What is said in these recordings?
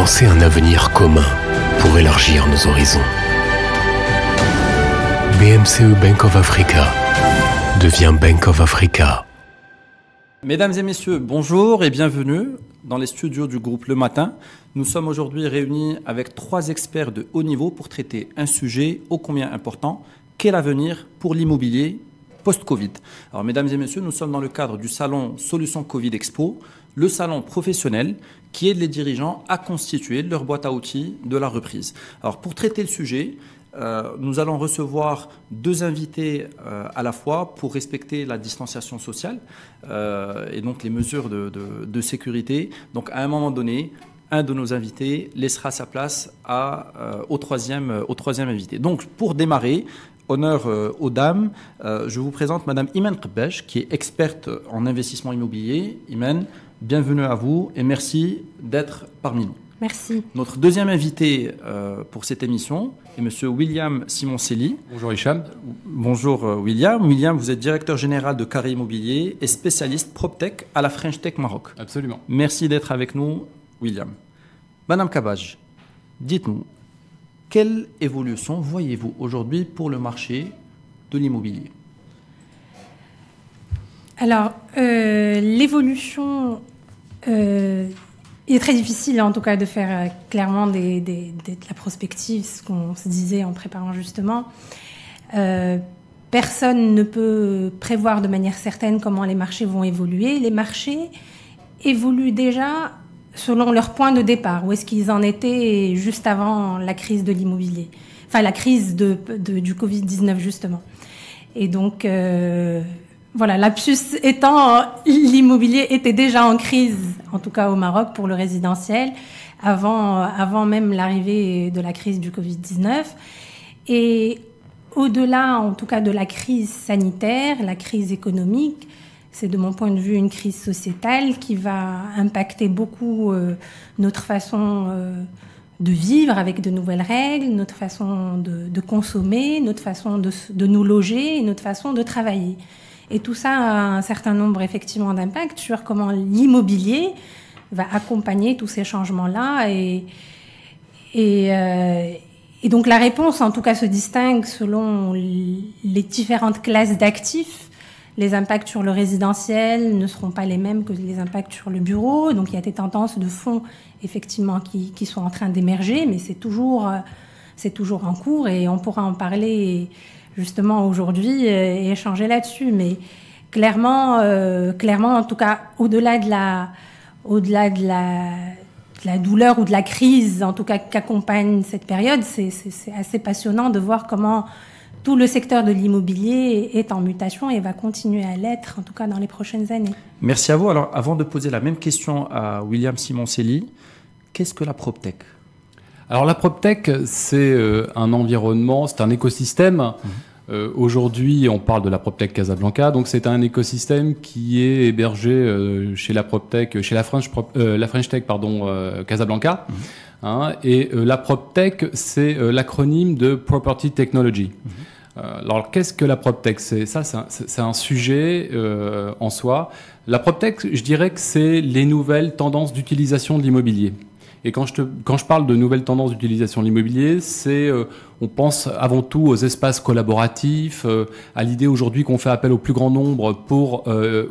penser un avenir commun pour élargir nos horizons. BMCE Bank of Africa devient Bank of Africa. Mesdames et messieurs, bonjour et bienvenue dans les studios du groupe Le Matin. Nous sommes aujourd'hui réunis avec 3 experts de haut niveau pour traiter un sujet ô combien important, qu'est l'avenir pour l'immobilier post-Covid. Alors, mesdames et messieurs, nous sommes dans le cadre du salon Solutions Covid Expo, le salon professionnel qui aide les dirigeants à constituer leur boîte à outils de la reprise. Alors, pour traiter le sujet, nous allons recevoir 2 invités à la fois pour respecter la distanciation sociale et donc les mesures de sécurité. Donc, à un moment donné, un de nos invités laissera sa place au troisième invité. Donc, pour démarrer, honneur aux dames, je vous présente Madame Iman Qbesh, qui est experte en investissement immobilier. Iman, bienvenue à vous et merci d'être parmi nous. Merci. Notre deuxième invité pour cette émission est Monsieur William Simoncelli. Bonjour Hicham. Bonjour William. William, vous êtes directeur général de Carré Immobilier et spécialiste PropTech à la French Tech Maroc. Absolument. Merci d'être avec nous, William. Madame Kabaj, dites-nous, quelle évolution voyez-vous aujourd'hui pour le marché de l'immobilier ? Alors, l'évolution il est très difficile, en tout cas, de faire clairement de la prospective, ce qu'on se disait en préparant justement. Personne ne peut prévoir de manière certaine comment les marchés vont évoluer. Les marchés évoluent déjà selon leur point de départ. Où est-ce qu'ils en étaient juste avant la crise de l'immobilier ? Enfin, la crise du Covid-19, justement. Et donc... Voilà, lapsus étant, l'immobilier était déjà en crise, en tout cas au Maroc, pour le résidentiel, avant même l'arrivée de la crise du Covid-19. Et au-delà, en tout cas, de la crise sanitaire, la crise économique, c'est de mon point de vue une crise sociétale qui va impacter beaucoup notre façon de vivre avec de nouvelles règles, notre façon de consommer, notre façon de nous loger et notre façon de travailler. Et tout ça a un certain nombre, effectivement, d'impacts sur comment l'immobilier va accompagner tous ces changements-là. Et donc, la réponse, en tout cas, se distingue selon les différentes classes d'actifs. Les impacts sur le résidentiel ne seront pas les mêmes que les impacts sur le bureau. Donc, il y a des tendances de fonds, effectivement, qui sont en train d'émerger, mais c'est toujours en cours et on pourra en parler justement aujourd'hui et échanger là-dessus. Mais clairement, en tout cas, au-delà de la douleur ou de la crise, en tout cas, qu'accompagne cette période, c'est assez passionnant de voir comment tout le secteur de l'immobilier est en mutation et va continuer à l'être, en tout cas dans les prochaines années. Merci à vous. Alors, avant de poser la même question à William Simoncelli, qu'est-ce que la PropTech ? Alors la PropTech, c'est un environnement, c'est un écosystème. Aujourd'hui, on parle de la PropTech Casablanca, donc c'est un écosystème qui est hébergé chez la PropTech, chez la French Tech Casablanca. Et la PropTech, c'est l'acronyme de Property Technology. Alors qu'est-ce que la PropTech ? C'est un sujet en soi. La PropTech, je dirais que c'est les nouvelles tendances d'utilisation de l'immobilier. Et quand je parle de nouvelles tendances d'utilisation de l'immobilier, on pense avant tout aux espaces collaboratifs, à l'idée aujourd'hui qu'on fait appel au plus grand nombre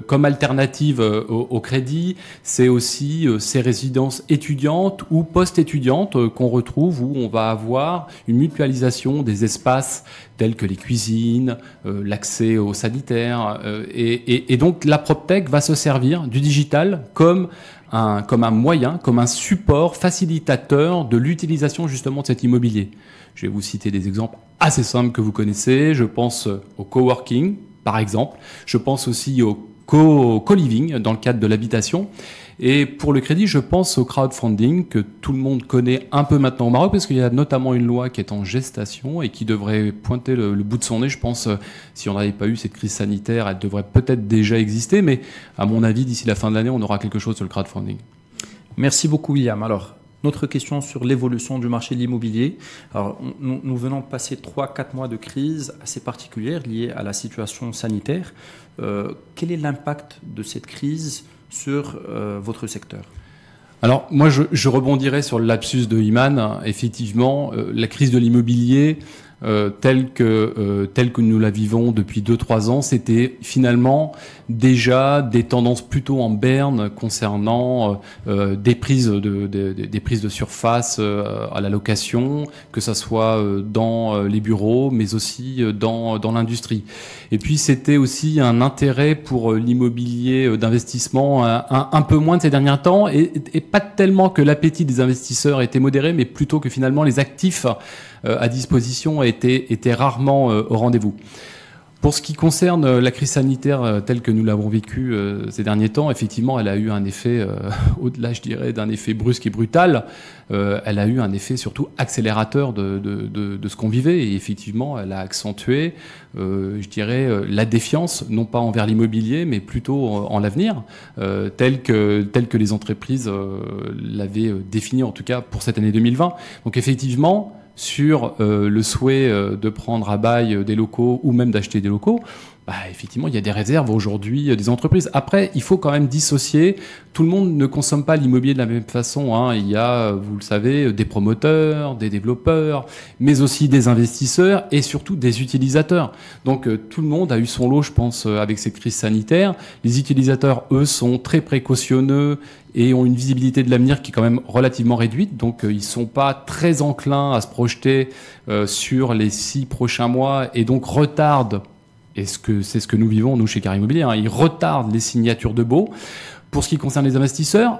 comme alternative au crédit. C'est aussi ces résidences étudiantes ou post-étudiantes qu'on retrouve où on va avoir une mutualisation des espaces tels que les cuisines, l'accès aux sanitaires. Et donc la PropTech va se servir du digital comme un moyen, comme un support facilitateur de l'utilisation justement de cet immobilier. Je vais vous citer des exemples assez simples que vous connaissez. Je pense au coworking, par exemple. Je pense aussi au co-living dans le cadre de l'habitation. Et pour le crédit, je pense au crowdfunding que tout le monde connaît un peu maintenant au Maroc parce qu'il y a notamment une loi qui est en gestation et qui devrait pointer le bout de son nez. Je pense, si on n'avait pas eu cette crise sanitaire, elle devrait peut-être déjà exister. Mais à mon avis, d'ici la fin de l'année, on aura quelque chose sur le crowdfunding. Merci beaucoup, William. Alors, notre question sur l'évolution du marché de l'immobilier. Alors, nous venons de passer 3-4 mois de crise assez particulière liée à la situation sanitaire. Quel est l'impact de cette crise sur votre secteur ? Alors moi je rebondirais sur le lapsus de Iman. Effectivement, la crise de l'immobilier telle que nous la vivons depuis 2-3 ans, c'était finalement déjà des tendances plutôt en berne concernant des prises de surface à la location, que ça soit dans les bureaux, mais aussi dans l'industrie. Et puis c'était aussi un intérêt pour l'immobilier d'investissement un peu moins de ces derniers temps, et pas tellement que l'appétit des investisseurs était modéré, mais plutôt que finalement les actifs à disposition étaient rarement au rendez-vous. Pour ce qui concerne la crise sanitaire telle que nous l'avons vécue ces derniers temps, effectivement, elle a eu un effet, au-delà, je dirais, d'un effet brusque et brutal, elle a eu un effet surtout accélérateur de ce qu'on vivait. Et effectivement, elle a accentué, je dirais, la défiance, non pas envers l'immobilier, mais plutôt en l'avenir, tel que les entreprises l'avaient défini, en tout cas pour cette année 2020. Donc effectivement, sur le souhait de prendre à bail des locaux ou même d'acheter des locaux, effectivement, il y a des réserves aujourd'hui des entreprises. Après, il faut quand même dissocier. Tout le monde ne consomme pas l'immobilier de la même façon, hein. Il y a, vous le savez, des promoteurs, des développeurs, mais aussi des investisseurs et surtout des utilisateurs. Donc, tout le monde a eu son lot, je pense, avec cette crise sanitaire. Les utilisateurs, eux, sont très précautionneux et ont une visibilité de l'avenir qui est quand même relativement réduite. Donc, ils sont pas très enclins à se projeter sur les 6 prochains mois et donc retardent. Et c'est ce que nous vivons, nous, chez Carré Immobilier, hein. Ils retardent les signatures de baux. Pour ce qui concerne les investisseurs,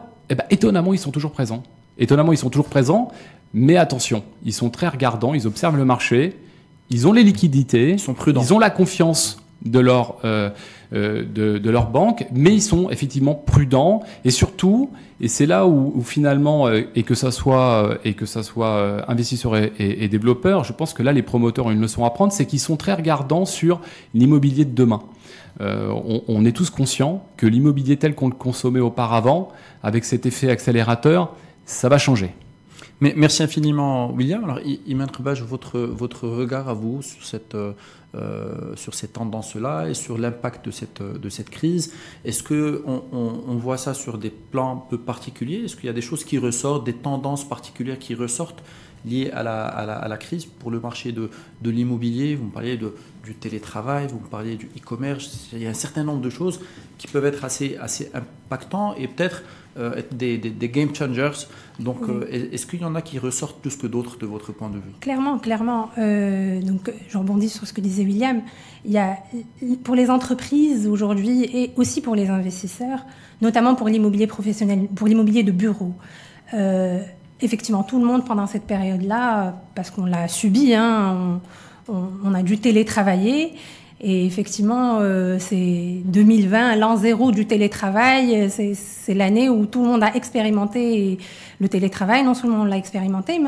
étonnamment, ils sont toujours présents. Mais attention, ils sont très regardants, ils observent le marché, ils ont les liquidités, ils sont prudents, ils ont la confiance de leur banque, mais ils sont effectivement prudents et surtout, et c'est là où finalement, et que ça soit investisseurs et développeurs, je pense que là les promoteurs ont une leçon à prendre, c'est qu'ils sont très regardants sur l'immobilier de demain. On est tous conscients que l'immobilier tel qu'on le consommait auparavant, avec cet effet accélérateur, ça va changer. Mais merci infiniment, William. Alors, Iman Rebaj, votre regard à vous sur cette tendance-là et sur l'impact de cette crise. Est-ce qu'on voit ça sur des plans un peu particuliers? Est-ce qu'il y a des choses qui ressortent, des tendances particulières qui ressortent liées à la crise pour le marché de l'immobilier? Vous me parliez du télétravail, vous me parliez du e-commerce. Il y a un certain nombre de choses qui peuvent être assez impactants et peut-être être des game changers. Donc, est-ce qu'il y en a qui ressortent plus que d'autres de votre point de vue? Clairement. Donc, je rebondis sur ce que disait William. Il y a, pour les entreprises aujourd'hui et aussi pour les investisseurs, notamment pour l'immobilier professionnel, pour l'immobilier de bureau, effectivement, tout le monde pendant cette période-là, parce qu'on l'a subi, hein, on a dû télétravailler. Et effectivement, c'est 2020, l'an zéro du télétravail. C'est l'année où tout le monde a expérimenté le télétravail. Non seulement on l'a expérimenté, mais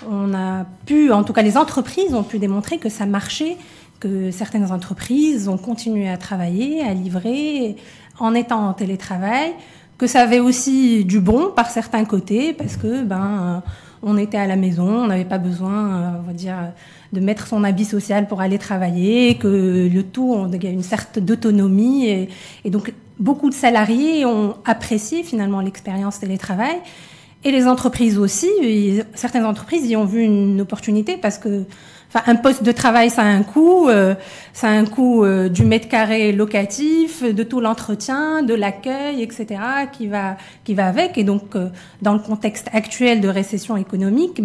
on a pu, en tout cas les entreprises ont pu démontrer que ça marchait, que certaines entreprises ont continué à travailler, à livrer en étant en télétravail, que ça avait aussi du bon par certains côtés, parce que on était à la maison, on n'avait pas besoin, on va dire, de mettre son habit social pour aller travailler, que le tout, il y a une certaine d'autonomie. Et donc, beaucoup de salariés ont apprécié finalement l'expérience télétravail. Et les entreprises aussi, certaines entreprises y ont vu une opportunité parce que un poste de travail, ça a un coût. Ça a un coût du mètre carré locatif, de tout l'entretien, de l'accueil, etc., qui va avec. Et donc, dans le contexte actuel de récession économique,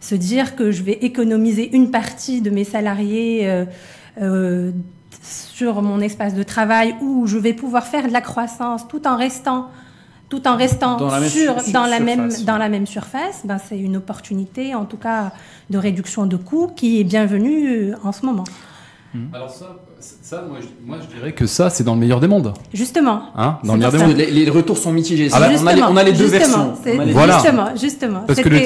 se dire que je vais économiser une partie de mes salariés sur mon espace de travail où je vais pouvoir faire de la croissance tout en restant dans la même surface, c'est une opportunité, en tout cas, de réduction de coûts qui est bienvenue en ce moment. Alors moi je dirais que ça, c'est dans le meilleur des mondes. Justement. Hein, dans le meilleur des mondes. Les retours sont mitigés. On a les deux versions. Voilà. Justement. Parce que le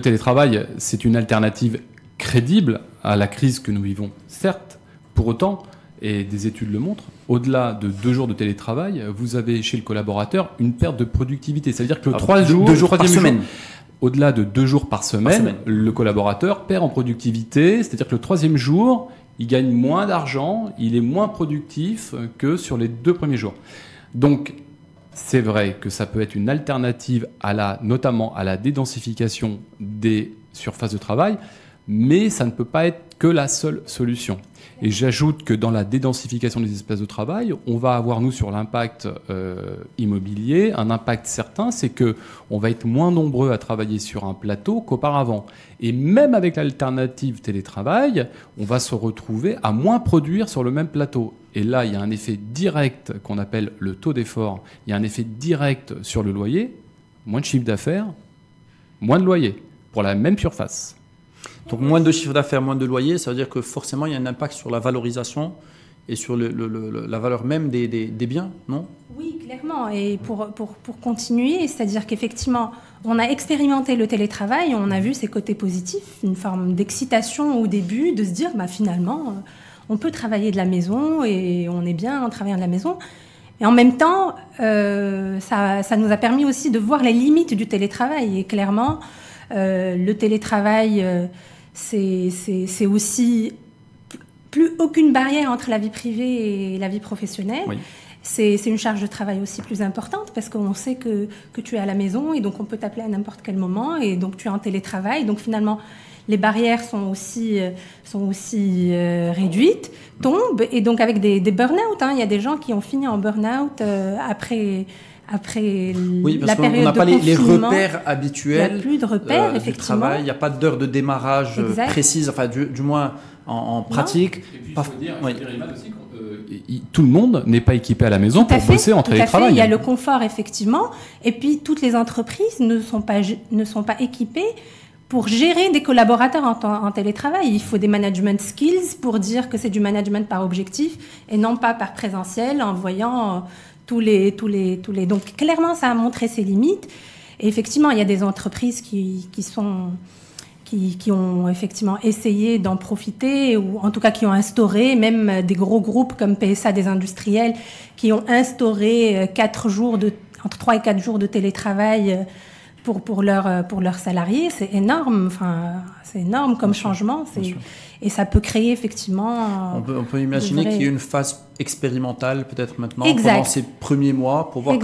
télétravail, c'est une alternative crédible à la crise que nous vivons. Certes, pour autant, et des études le montrent, au-delà de 2 jours de télétravail, vous avez chez le collaborateur une perte de productivité. C'est-à-dire que 2 jours par semaine. Au-delà de 2 jours par semaine, le collaborateur perd en productivité. C'est-à-dire que le 3e jour, il gagne moins d'argent, il est moins productif que sur les 2 premiers jours. Donc, c'est vrai que ça peut être une alternative notamment à la dédensification des surfaces de travail, mais ça ne peut pas être que la seule solution. Et j'ajoute que dans la dédensification des espaces de travail, on va avoir, nous, sur l'impact immobilier, un impact certain, c'est qu'on va être moins nombreux à travailler sur un plateau qu'auparavant. Et même avec l'alternative télétravail, on va se retrouver à moins produire sur le même plateau. Et là, il y a un effet direct qu'on appelle le taux d'effort. Il y a un effet direct sur le loyer, moins de chiffre d'affaires, moins de loyer pour la même surface. Donc moins de chiffre d'affaires, moins de loyer, ça veut dire que forcément il y a un impact sur la valorisation et sur la valeur même des biens, non? Oui, clairement. Et pour continuer, c'est-à-dire qu'effectivement, on a expérimenté le télétravail, on a vu ses côtés positifs, une forme d'excitation au début, de se dire finalement, on peut travailler de la maison et on est bien en travaillant de la maison. Et en même temps, ça nous a permis aussi de voir les limites du télétravail. Et clairement, le télétravail, c'est aussi plus aucune barrière entre la vie privée et la vie professionnelle. Oui. C'est une charge de travail aussi plus importante parce qu'on sait que tu es à la maison et donc on peut t'appeler à n'importe quel moment et donc tu es en télétravail. Donc finalement, les barrières sont aussi réduites, tombent et donc avec des burn-out. Il y a des gens qui ont fini en burn-out après oui, parce la période n'a de pas les repères habituels. Il n'y a plus de repères, effectivement. Travail, il n'y a pas d'heure de démarrage précise, enfin du moins en pratique. Et puis, il faut dire Iman, aussi tout le monde n'est pas équipé à la maison pour bosser en télétravail. Il y a le confort, effectivement. Et puis, toutes les entreprises ne sont pas équipées pour gérer des collaborateurs en télétravail. Il faut des management skills pour dire que c'est du management par objectif et non pas par présentiel en voyant tous les. Donc, clairement, ça a montré ses limites. Et effectivement, il y a des entreprises qui ont effectivement essayé d'en profiter, ou en tout cas qui ont instauré, même des gros groupes comme PSA des industriels, qui ont instauré entre 3 et 4 jours de télétravail pour leurs salariés. C'est énorme, c'est énorme comme changement. Et ça peut créer effectivement... On peut imaginer qu'il y ait une phase expérimentale peut-être maintenant, pendant ces premiers mois, pour voir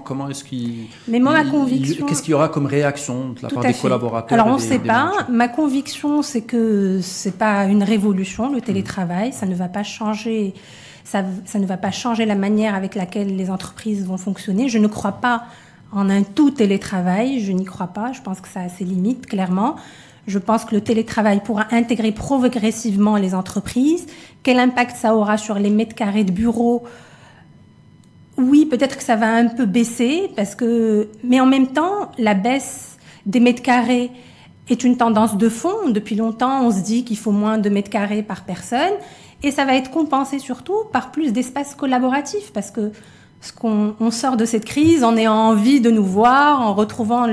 comment est-ce qu'il... Mais moi, ma conviction... Qu'est-ce qu'il y aura comme réaction de la part des collaborateurs? Alors, on ne sait pas. Ma conviction, c'est que ce n'est pas une révolution, le télétravail. Ça ne va pas changer... Ça ne va pas changer la manière avec laquelle les entreprises vont fonctionner. Je ne crois pas en un tout télétravail. Je n'y crois pas. Je pense que ça a ses limites, clairement. Je pense que le télétravail pourra intégrer progressivement les entreprises. Quel impact ça aura sur les mètres carrés de bureaux? Oui, peut-être que ça va un peu baisser, mais en même temps, la baisse des mètres carrés est une tendance de fond. Depuis longtemps, on se dit qu'il faut moins de mètres carrés par personne. Et ça va être compensé surtout par plus d'espaces collaboratifs, parce que on sort de cette crise en ayant envie de nous voir, en retrouvant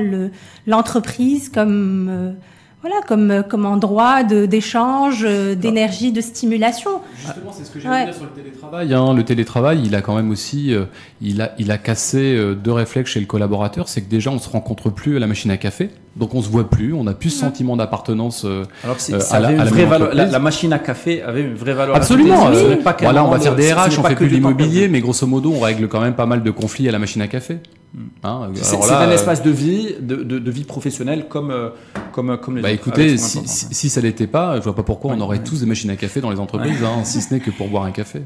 l'entreprise comme endroit d'échange, d'énergie, de stimulation. Justement, c'est ce que j'allais dire sur le télétravail. Le télétravail, il a quand même aussi, il a cassé 2 réflexes chez le collaborateur. C'est que déjà, on se rencontre plus à la machine à café, donc on se voit plus, on n'a plus ce sentiment d'appartenance à la vraie valeur. La machine à café avait une vraie valeur. Absolument. Voilà, on va faire des RH, on fait plus l'immobilier, mais grosso modo, on règle quand même pas mal de conflits à la machine à café. C'est un espace de vie, de vie professionnelle comme les autres. Écoutez, si ça l'était pas, je vois pas pourquoi on aurait tous des machines à café dans les entreprises, si ce n'est que pour boire un café.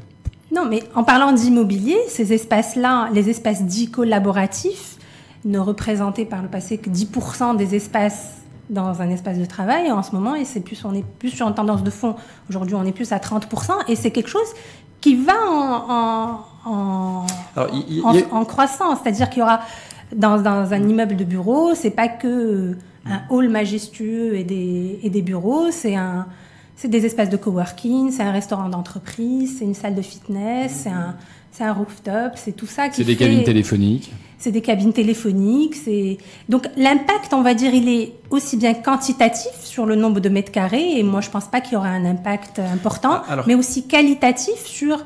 Non, mais en parlant d'immobilier, ces espaces-là, les espaces dits collaboratifs, ne représentaient par le passé que 10% des espaces dans un espace de travail. En ce moment, on est plus sur une tendance de fond. Aujourd'hui, on est plus à 30%, et c'est quelque chose qui va en croissance. C'est-à-dire qu'il y aura dans un immeuble de bureau, c'est pas que un hall majestueux et des bureaux, c'est des espaces de coworking, c'est un restaurant d'entreprise, c'est une salle de fitness, c'est un rooftop, c'est tout ça qui C'est des cabines téléphoniques. C'est des cabines téléphoniques. Donc l'impact, on va dire, il est aussi bien quantitatif sur le nombre de mètres carrés, et moi je pense pas qu'il y aura un impact important, mais aussi qualitatif sur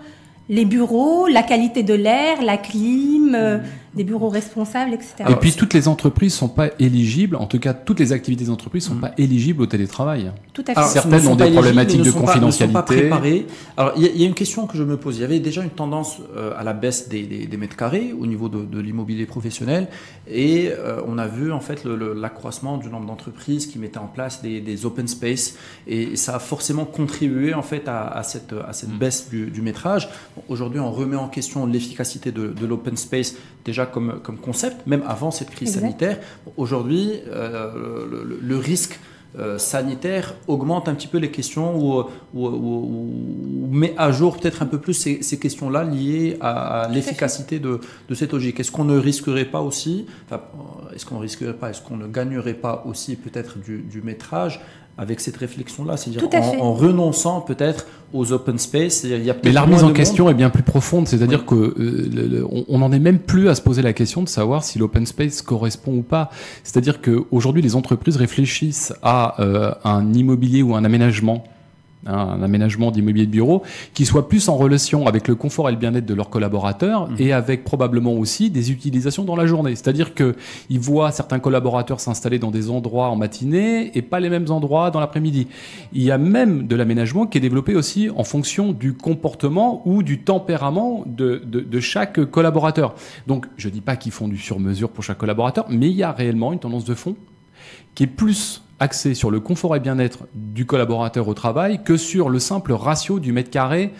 les bureaux, la qualité de l'air, la clim, des bureaux responsables, etc. Et puis toutes les entreprises sont pas éligibles, en tout cas toutes les activités des entreprises sont pas éligibles au télétravail. Tout à fait. Alors, certaines ont des problématiques de confidentialité. Ne sont pas préparées. Alors il y a une question que je me pose. Il y avait déjà une tendance à la baisse des mètres carrés au niveau de l'immobilier professionnel, et on a vu en fait l'accroissement du nombre d'entreprises qui mettaient en place des open space, et ça a forcément contribué en fait à cette baisse du métrage. Aujourd'hui, on remet en question l'efficacité de l'open space déjà comme concept, même avant cette crise sanitaire. Aujourd'hui, le risque sanitaire augmente un petit peu les questions ou met à jour peut-être un peu plus ces questions-là liées à l'efficacité de cette logique. Est-ce qu'on ne risquerait pas aussi, est-ce qu'on ne gagnerait pas aussi peut-être du métrage avec cette réflexion-là, c'est-à-dire en renonçant peut-être aux open space. Mais la remise en question est bien plus profonde, c'est-à-dire qu'on n'en est même plus à se poser la question de savoir si l'open space correspond ou pas. C'est-à-dire qu'aujourd'hui, les entreprises réfléchissent à un immobilier ou un aménagement d'immobilier de bureau qui soit plus en relation avec le confort et le bien-être de leurs collaborateurs et avec probablement aussi des utilisations dans la journée. C'est-à-dire qu'ils voient certains collaborateurs s'installer dans des endroits en matinée et pas les mêmes endroits dans l'après-midi. Il y a même de l'aménagement qui est développé aussi en fonction du comportement ou du tempérament de chaque collaborateur. Donc, je dis pas qu'ils font du sur-mesure pour chaque collaborateur, mais il y a réellement une tendance de fond qui est plus axé sur le confort et bien-être du collaborateur au travail que sur le simple ratio du mètre carré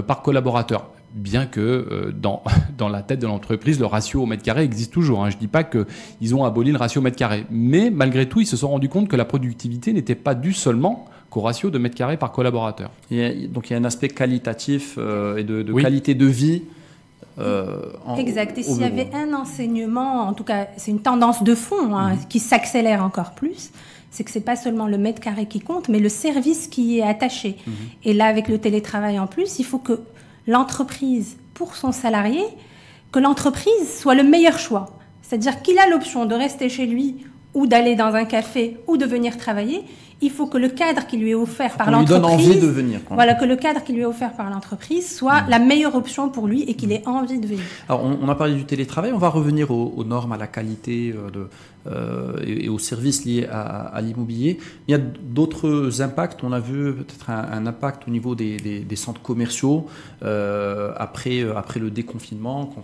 par collaborateur. Bien que dans la tête de l'entreprise, le ratio au mètre carré existe toujours. Je ne dis pas qu'ils ont aboli le ratio au mètre carré. Mais malgré tout, ils se sont rendus compte que la productivité n'était pas due seulement qu'au ratio de mètre carré par collaborateur. Donc il y a un aspect qualitatif et de qualité de vie. Exact. Et s'il y avait un enseignement, en tout cas c'est une tendance de fond qui s'accélère encore plus, c'est que c'est pas seulement le mètre carré qui compte, mais le service qui y est attaché. Et là, avec le télétravail en plus, il faut que l'entreprise, pour son salarié, que l'entreprise soit le meilleur choix. C'est-à-dire qu'il a l'option de rester chez lui ou d'aller dans un café ou de venir travailler. Il faut que le cadre qui lui est offert par l'entreprise, lui donne envie de venir, quoi. Voilà, que le cadre qui lui est offert par l'entreprise soit la meilleure option pour lui et qu'il ait envie de venir. Alors, on a parlé du télétravail, on va revenir aux normes, à la qualité et aux services liés à l'immobilier. Il y a d'autres impacts. On a vu peut-être un impact au niveau des centres commerciaux après le déconfinement. Quand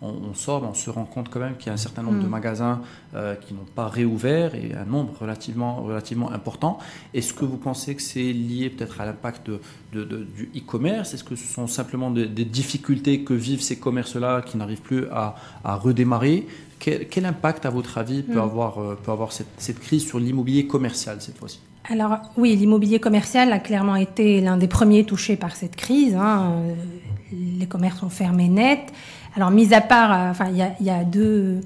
on sort, on se rend compte quand même qu'il y a un certain nombre de magasins qui n'ont pas réouvert et un nombre relativement important. Est-ce que vous pensez que c'est lié peut-être à l'impact du e-commerce? Est-ce que ce sont simplement des difficultés que vivent ces commerces-là qui n'arrivent plus à redémarrer? Quel impact, à votre avis, peut avoir cette crise sur l'immobilier commercial cette fois-ci? Alors oui, l'immobilier commercial a clairement été l'un des premiers touchés par cette crise. Les commerces ont fermé net. Alors, mis à part, il y a deux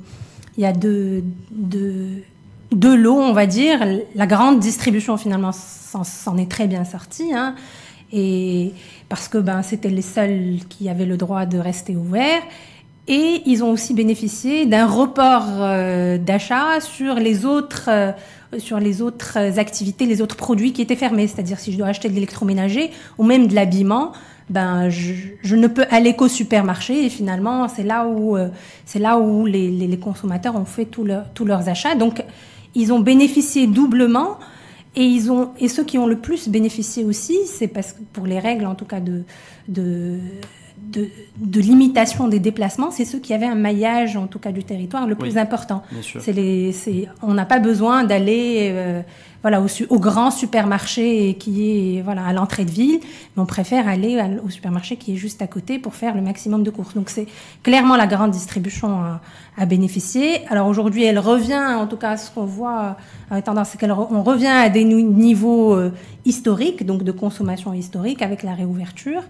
lots, on va dire. La grande distribution, finalement, s'en est très bien sortie. Et parce que c'était les seuls qui avaient le droit de rester ouverts. Et ils ont aussi bénéficié d'un report d'achat sur les autres activités, les autres produits qui étaient fermés. C'est-à-dire, si je dois acheter de l'électroménager ou même de l'habillement, je ne peux aller qu'au supermarché. Et finalement, c'est là où les consommateurs ont fait tous leurs achats. Donc, ils ont bénéficié doublement. Et ceux qui ont le plus bénéficié aussi, c'est parce que pour les règles, en tout cas de limitation des déplacements, c'est ceux qui avaient un maillage, en tout cas du territoire, le plus important. On n'a pas besoin d'aller au grand supermarché qui est à l'entrée de ville, mais on préfère aller au supermarché qui est juste à côté pour faire le maximum de courses. Donc c'est clairement la grande distribution à bénéficier. Alors aujourd'hui, elle revient, en tout cas ce qu'on voit avec tendance, c'est qu'on revient à des niveaux historiques, donc de consommation historique avec la réouverture.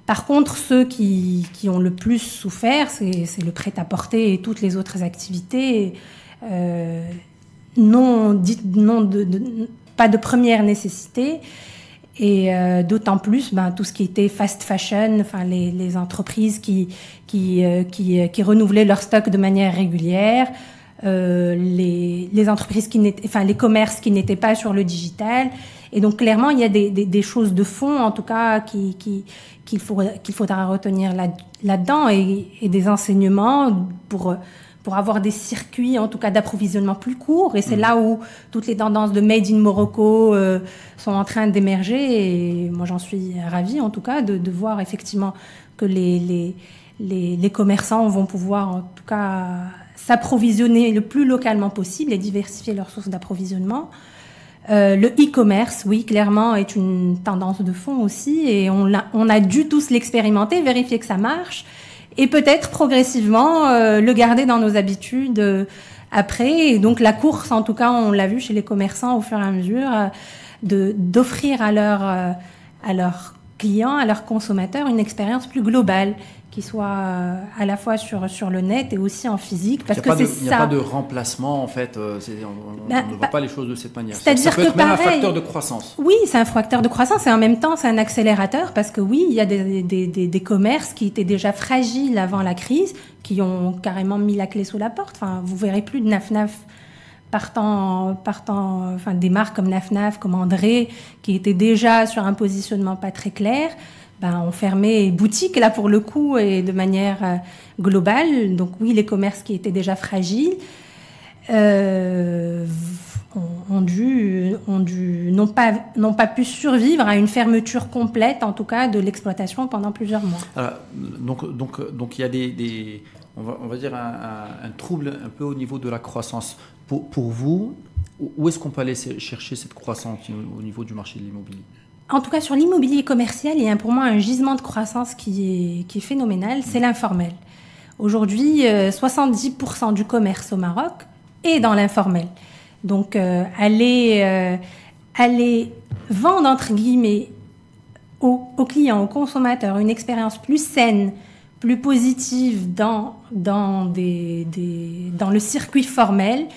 Par contre, ceux qui ont le plus souffert, c'est le prêt-à-porter et toutes les autres activités pas de première nécessité. Et d'autant plus, tout ce qui était fast fashion, les entreprises qui renouvelaient leur stock de manière régulière, les entreprises les commerces qui n'étaient pas sur le digital. Et donc clairement, il y a des choses de fond, en tout cas, qu'il faudra retenir là-dedans et des enseignements pour avoir des circuits, en tout cas d'approvisionnement plus courts. Et c'est là où toutes les tendances de Made in Morocco sont en train d'émerger. Et moi, j'en suis ravie, en tout cas, de voir effectivement que les commerçants vont pouvoir, en tout cas, s'approvisionner le plus localement possible et diversifier leurs sources d'approvisionnement. Le e-commerce, oui, clairement, est une tendance de fond aussi. Et on a dû tous l'expérimenter, vérifier que ça marche. Et peut-être progressivement le garder dans nos habitudes après. Et donc la course, en tout cas, on l'a vu chez les commerçants au fur et à mesure, d'offrir à leurs clients, à leurs consommateurs, une expérience plus globale, qui soit à la fois sur le net et aussi en physique. Parce que c'est ça. Il n'y a pas de remplacement, en fait. On ne voit pas les choses de cette manière. C'est-à-dire ça peut être même un facteur de croissance. Oui, c'est un facteur de croissance et en même temps, c'est un accélérateur parce que oui, il y a des commerces qui étaient déjà fragiles avant la crise, qui ont carrément mis la clé sous la porte. Enfin, vous verrez plus de Naf-Naf partant, enfin, des marques comme Naf-Naf, comme André, qui étaient déjà sur un positionnement pas très clair. On fermait boutique, là, pour le coup, et de manière globale. Donc, oui, les commerces qui étaient déjà fragiles n'ont pas pu survivre à une fermeture complète, en tout cas, de l'exploitation pendant plusieurs mois. Alors, donc, il y a on va dire un trouble un peu au niveau de la croissance. Pour vous, où est-ce qu'on peut aller chercher cette croissance au niveau du marché de l'immobilier ? En tout cas, sur l'immobilier commercial, il y a pour moi un gisement de croissance qui est phénoménal, c'est l'informel. Aujourd'hui, 70% du commerce au Maroc est dans l'informel. Donc, aller vendre, entre guillemets, aux clients, aux consommateurs, une expérience plus saine, plus positive dans le circuit formel,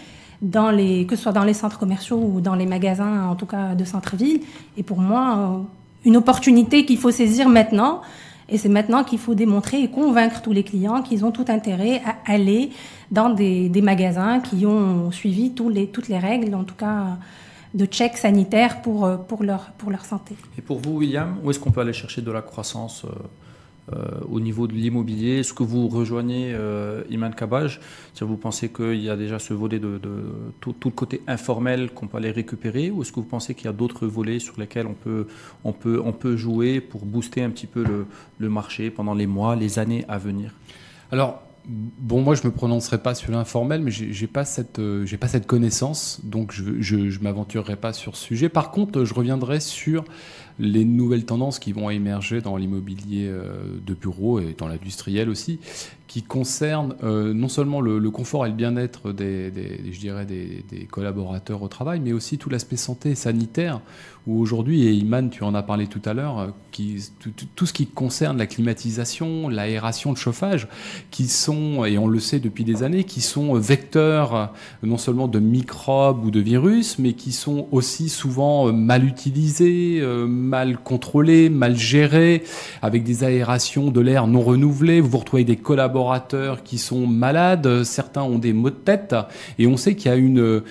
que ce soit dans les centres commerciaux ou dans les magasins, en tout cas de centre-ville, est pour moi une opportunité qu'il faut saisir maintenant. Et c'est maintenant qu'il faut démontrer et convaincre tous les clients qu'ils ont tout intérêt à aller dans des magasins qui ont suivi toutes les règles, en tout cas de check sanitaire pour leur santé. Et pour vous, William, où est-ce qu'on peut aller chercher de la croissance au niveau de l'immobilier? Est-ce que vous rejoignez Iman Kabaj? Vous pensez qu'il y a déjà ce volet de tout le côté informel qu'on peut aller récupérer, ou est-ce que vous pensez qu'il y a d'autres volets sur lesquels on peut jouer pour booster un petit peu le marché pendant les mois, les années à venir? Alors, bon, moi, je me prononcerai pas sur l'informel, mais j'ai pas cette connaissance, donc je m'aventurerai pas sur ce sujet. Par contre, je reviendrai sur les nouvelles tendances qui vont émerger dans l'immobilier de bureau et dans l'industriel aussi, qui concernent non seulement le confort et le bien-être des collaborateurs au travail, mais aussi tout l'aspect santé et sanitaire, où aujourd'hui, et Iman, tu en as parlé tout à l'heure, tout ce qui concerne la climatisation, l'aération, le chauffage, qui sont, et on le sait depuis des années, qui sont vecteurs non seulement de microbes ou de virus, mais qui sont aussi souvent mal utilisés, mal contrôlés, mal gérés, avec des aérations de l'air non renouvelées. Vous vous retrouvez avec des collaborateurs qui sont malades, certains ont des maux de tête, et on sait qu'il y a une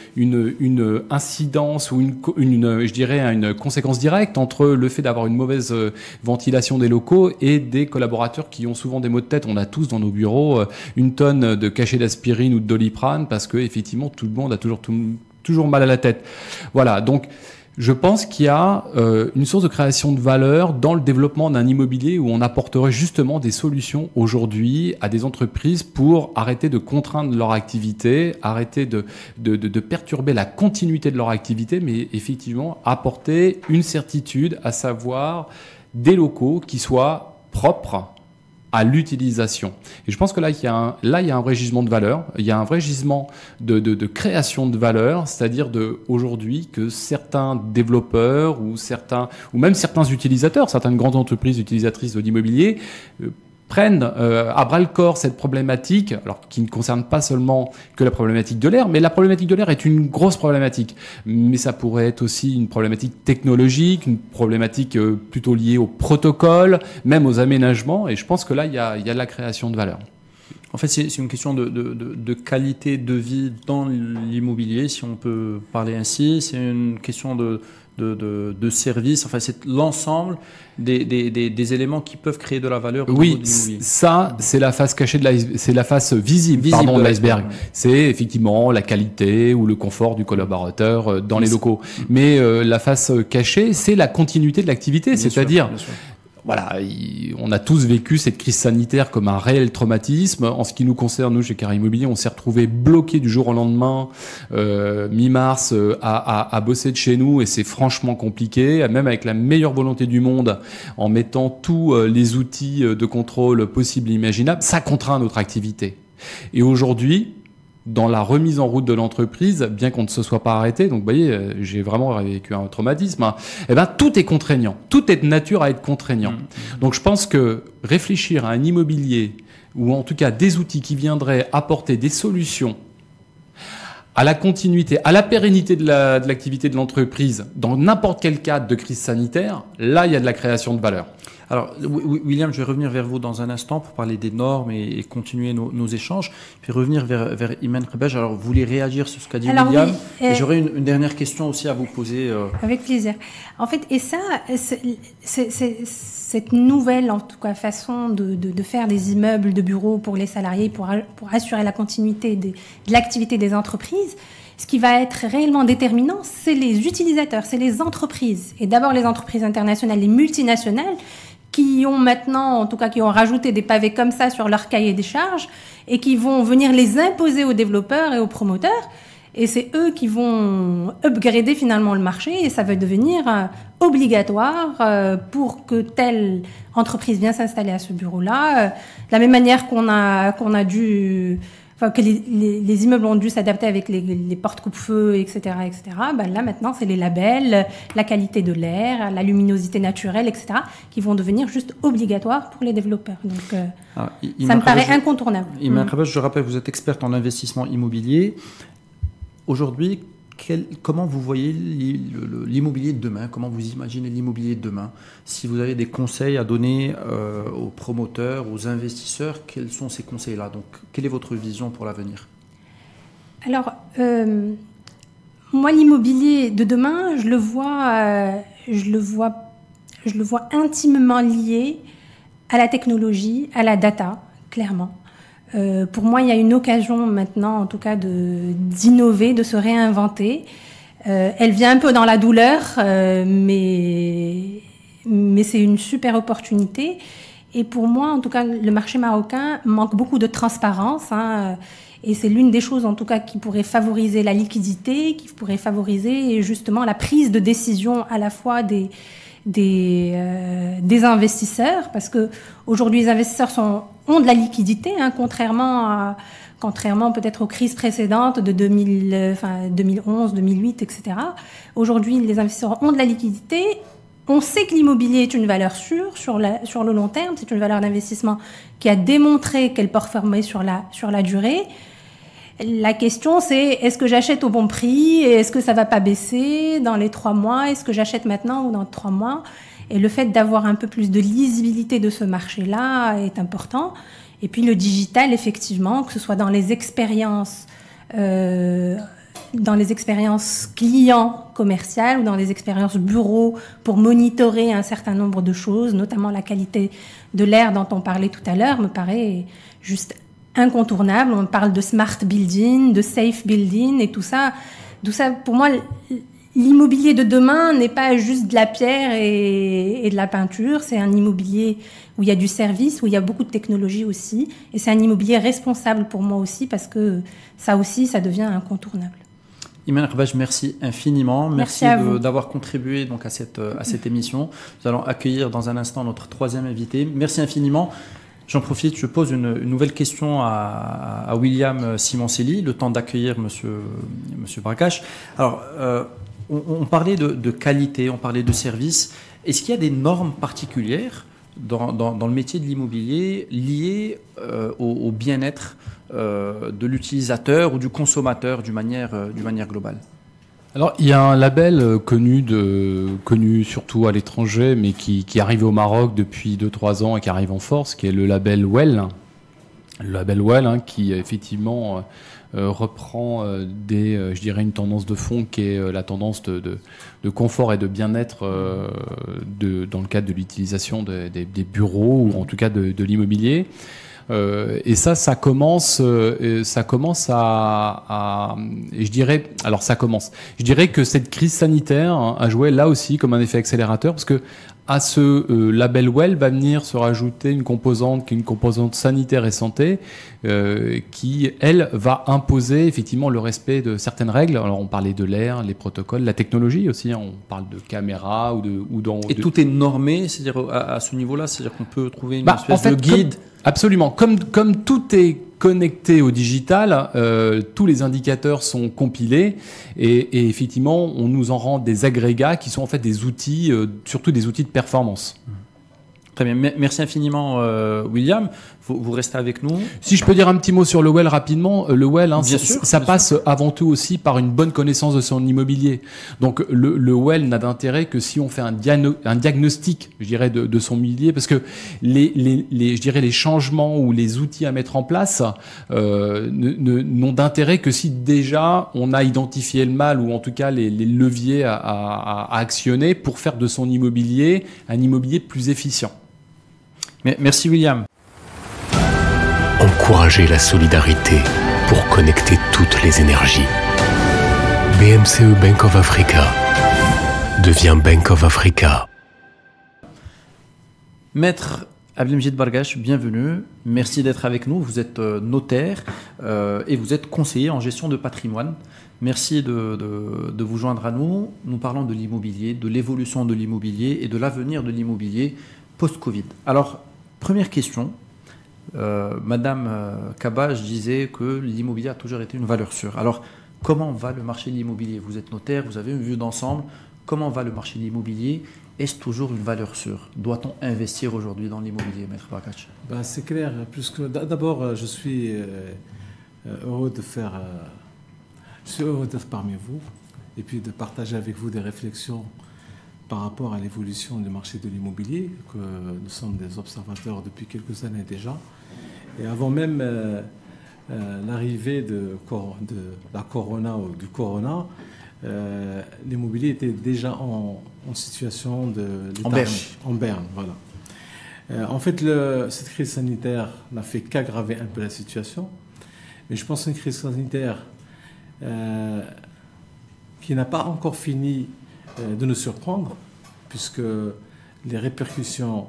incidence ou une conséquence directe entre le fait d'avoir une mauvaise ventilation des locaux et des collaborateurs qui ont souvent des maux de tête. On a tous dans nos bureaux une tonne de cachets d'aspirine ou de Doliprane parce que effectivement tout le monde a toujours mal à la tête. Voilà, donc je pense qu'il y a une source de création de valeur dans le développement d'un immobilier où on apporterait justement des solutions aujourd'hui à des entreprises pour arrêter de contraindre leur activité, arrêter de perturber la continuité de leur activité, mais effectivement apporter une certitude, à savoir des locaux qui soient propres à l'utilisation. Et je pense que là, il y a un vrai gisement de valeur, il y a un vrai gisement de création de valeur, c'est-à-dire aujourd'hui que certains développeurs ou même certains utilisateurs, certaines grandes entreprises utilisatrices de l'immobilier prennent à bras-le-corps cette problématique, alors qui ne concerne pas seulement que la problématique de l'air, mais la problématique de l'air est une grosse problématique. Mais ça pourrait être aussi une problématique technologique, une problématique plutôt liée au protocole, même aux aménagements, et je pense que là, il y a de la création de valeur. En fait, c'est une question de qualité de vie dans l'immobilier, si on peut parler ainsi. C'est une question de services. Enfin, c'est l'ensemble des éléments qui peuvent créer de la valeur. Oui, ça, c'est la face cachée c'est la face visible de l'iceberg. C'est effectivement la qualité ou le confort du collaborateur dans les locaux. Mais la face cachée, c'est la continuité de l'activité, c'est-à-dire. Voilà, on a tous vécu cette crise sanitaire comme un réel traumatisme. En ce qui nous concerne, nous, chez Carré Immobilier, on s'est retrouvés bloqués du jour au lendemain, mi-mars, à bosser de chez nous, et c'est franchement compliqué, même avec la meilleure volonté du monde, en mettant tous les outils de contrôle possibles et imaginables, ça contraint notre activité. Et aujourd'hui, dans la remise en route de l'entreprise, bien qu'on ne se soit pas arrêté, donc vous voyez, j'ai vraiment vécu un traumatisme, eh ben, tout est contraignant. Tout est de nature à être contraignant. Donc je pense que réfléchir à un immobilier, ou en tout cas des outils qui viendraient apporter des solutions à la continuité, à la pérennité de l'activité de l'entreprise, dans n'importe quel cadre de crise sanitaire, là, il y a de la création de valeur. Alors, William, je vais revenir vers vous dans un instant pour parler des normes et continuer nos échanges, puis revenir vers Iman Rebej. Alors, vous voulez réagir sur ce qu'a dit William, oui, et j'aurais une dernière question aussi à vous poser. Avec plaisir. En fait, et ça, cette nouvelle, en tout cas, façon de faire des immeubles de bureaux pour les salariés, pour assurer la continuité de l'activité des entreprises, ce qui va être réellement déterminant, c'est les utilisateurs, c'est les entreprises. Et d'abord les entreprises internationales, les multinationales, qui ont maintenant, en tout cas, qui ont rajouté des pavés comme ça sur leur cahier des charges et qui vont venir les imposer aux développeurs et aux promoteurs. Et c'est eux qui vont upgrader finalement le marché et ça va devenir obligatoire pour que telle entreprise vienne s'installer à ce bureau-là. De la même manière qu'on a dû... Enfin, que les immeubles ont dû s'adapter avec les portes coupe-feu, etc., etc. Ben là, maintenant, c'est les labels, la qualité de l'air, la luminosité naturelle, etc., qui vont devenir juste obligatoires pour les développeurs. Donc, ça me paraît incontournable. Iman Rebej, je rappelle, vous êtes experte en investissement immobilier. Aujourd'hui, comment vous voyez l'immobilier de demain? Comment vous imaginez l'immobilier de demain? Si vous avez des conseils à donner aux promoteurs, aux investisseurs, quels sont ces conseils-là? Donc, quelle est votre vision pour l'avenir? Alors, moi, l'immobilier de demain, je le vois intimement lié à la technologie, à la data, clairement. Pour moi, il y a une occasion maintenant, en tout cas, d'innover, de se réinventer. Elle vient un peu dans la douleur, mais c'est une super opportunité. Et pour moi, en tout cas, le marché marocain manque beaucoup de transparence. Et c'est l'une des choses, en tout cas, qui pourrait favoriser la liquidité, qui pourrait favoriser justement la prise de décision à la fois des investisseurs, parce que aujourd'hui les investisseurs ont de la liquidité, contrairement peut-être aux crises précédentes de 2011, 2008, etc. Aujourd'hui, les investisseurs ont de la liquidité. On sait que l'immobilier est une valeur sûre sur le long terme. C'est une valeur d'investissement qui a démontré qu'elle performait sur la durée. La question, c'est est-ce que j'achète au bon prix? Est-ce que ça va pas baisser dans les 3 mois? Est-ce que j'achète maintenant ou dans 3 mois? Et le fait d'avoir un peu plus de lisibilité de ce marché-là est important. Et puis le digital, effectivement, que ce soit dans les expériences clients commerciales ou dans les expériences bureaux pour monitorer un certain nombre de choses, notamment la qualité de l'air dont on parlait tout à l'heure, me paraît juste incontournable. On parle de smart building, de safe building et tout ça. Pour moi, l'immobilier de demain n'est pas juste de la pierre et de la peinture. C'est un immobilier où il y a du service, où il y a beaucoup de technologie aussi. Et c'est un immobilier responsable pour moi aussi parce que ça aussi, ça devient incontournable. Iman Rebej, merci infiniment. Merci d'avoir contribué donc à cette émission. Nous allons accueillir dans un instant notre 3e invité. Merci infiniment. J'en profite, je pose une nouvelle question à William Simoncelli, le temps d'accueillir monsieur Brakash. Alors, on parlait de qualité, on parlait de service. Est-ce qu'il y a des normes particulières dans le métier de l'immobilier liées au bien-être de l'utilisateur ou du consommateur d'une manière globale? Alors, il y a un label connu surtout à l'étranger, mais qui arrive au Maroc depuis 2-3 ans et qui arrive en force, qui est le label WELL, le label Well, hein, qui effectivement reprend je dirais une tendance de fond qui est la tendance de confort et de bien-être dans le cadre de l'utilisation des bureaux ou en tout cas de l'immobilier. Et ça commence à et je dirais que cette crise sanitaire a joué là aussi comme un effet accélérateur, parce que à ce label Well va venir se rajouter une composante qui est une composante sanitaire et santé, qui elle va imposer effectivement le respect de certaines règles. Alors on parlait de l'air, les protocoles, la technologie aussi, hein, on parle de caméras Et tout est normé, c'est-à-dire à ce niveau-là, c'est-à-dire qu'on peut trouver une espèce de guide. Absolument. Comme tout est connecté au digital, tous les indicateurs sont compilés et effectivement, on nous en rend des agrégats qui sont en fait des outils, surtout des outils de performance. Très bien. Merci infiniment, William. Vous restez avec nous. Si je peux dire un petit mot sur le Well rapidement, le Well, hein, ça passe avant tout aussi par une bonne connaissance de son immobilier. Donc le Well n'a d'intérêt que si on fait un diagnostic, je dirais, de son immobilier, parce que je dirais les changements ou les outils à mettre en place n'ont d'intérêt que si déjà on a identifié le mal ou en tout cas les leviers à actionner pour faire de son immobilier un immobilier plus efficient. Merci William. Encourager la solidarité pour connecter toutes les énergies. BMCE Bank of Africa devient Bank of Africa. Maître Abdelmejid Bargache, bienvenue. Merci d'être avec nous. Vous êtes notaire et vous êtes conseiller en gestion de patrimoine. Merci de vous joindre à nous. Nous parlons de l'immobilier, de l'évolution de l'immobilier et de l'avenir de l'immobilier post-Covid. Alors, première question. Madame Kabaj disait que l'immobilier a toujours été une valeur sûre. Alors, comment va le marché de l'immobilier? Vous êtes notaire, vous avez une vue d'ensemble. Comment va le marché de l'immobilier? Est-ce toujours une valeur sûre? Doit-on investir aujourd'hui dans l'immobilier, Maître Bargache? C'est clair. D'abord, je suis heureux d'être parmi vous et puis de partager avec vous des réflexions par rapport à l'évolution du marché de l'immobilier, que nous sommes des observateurs depuis quelques années déjà. Et avant même l'arrivée de la corona ou du corona, l'immobilier était déjà en situation de en berne, voilà. En fait, cette crise sanitaire n'a fait qu'aggraver un peu la situation, mais je pense que c'est une crise sanitaire qui n'a pas encore fini de nous surprendre, puisque les répercussions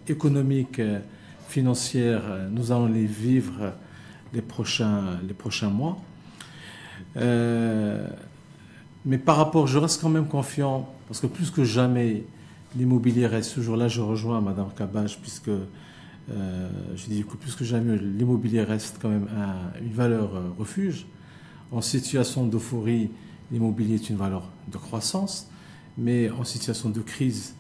économiques, financières, nous allons les vivre les prochains mois. Mais par rapport, je reste quand même confiant, parce que plus que jamais, l'immobilier reste toujours là. Je rejoins Madame Kabaj, puisque je dis que plus que jamais, l'immobilier reste quand même une valeur refuge. En situation d'euphorie, l'immobilier est une valeur de croissance, mais en situation de crise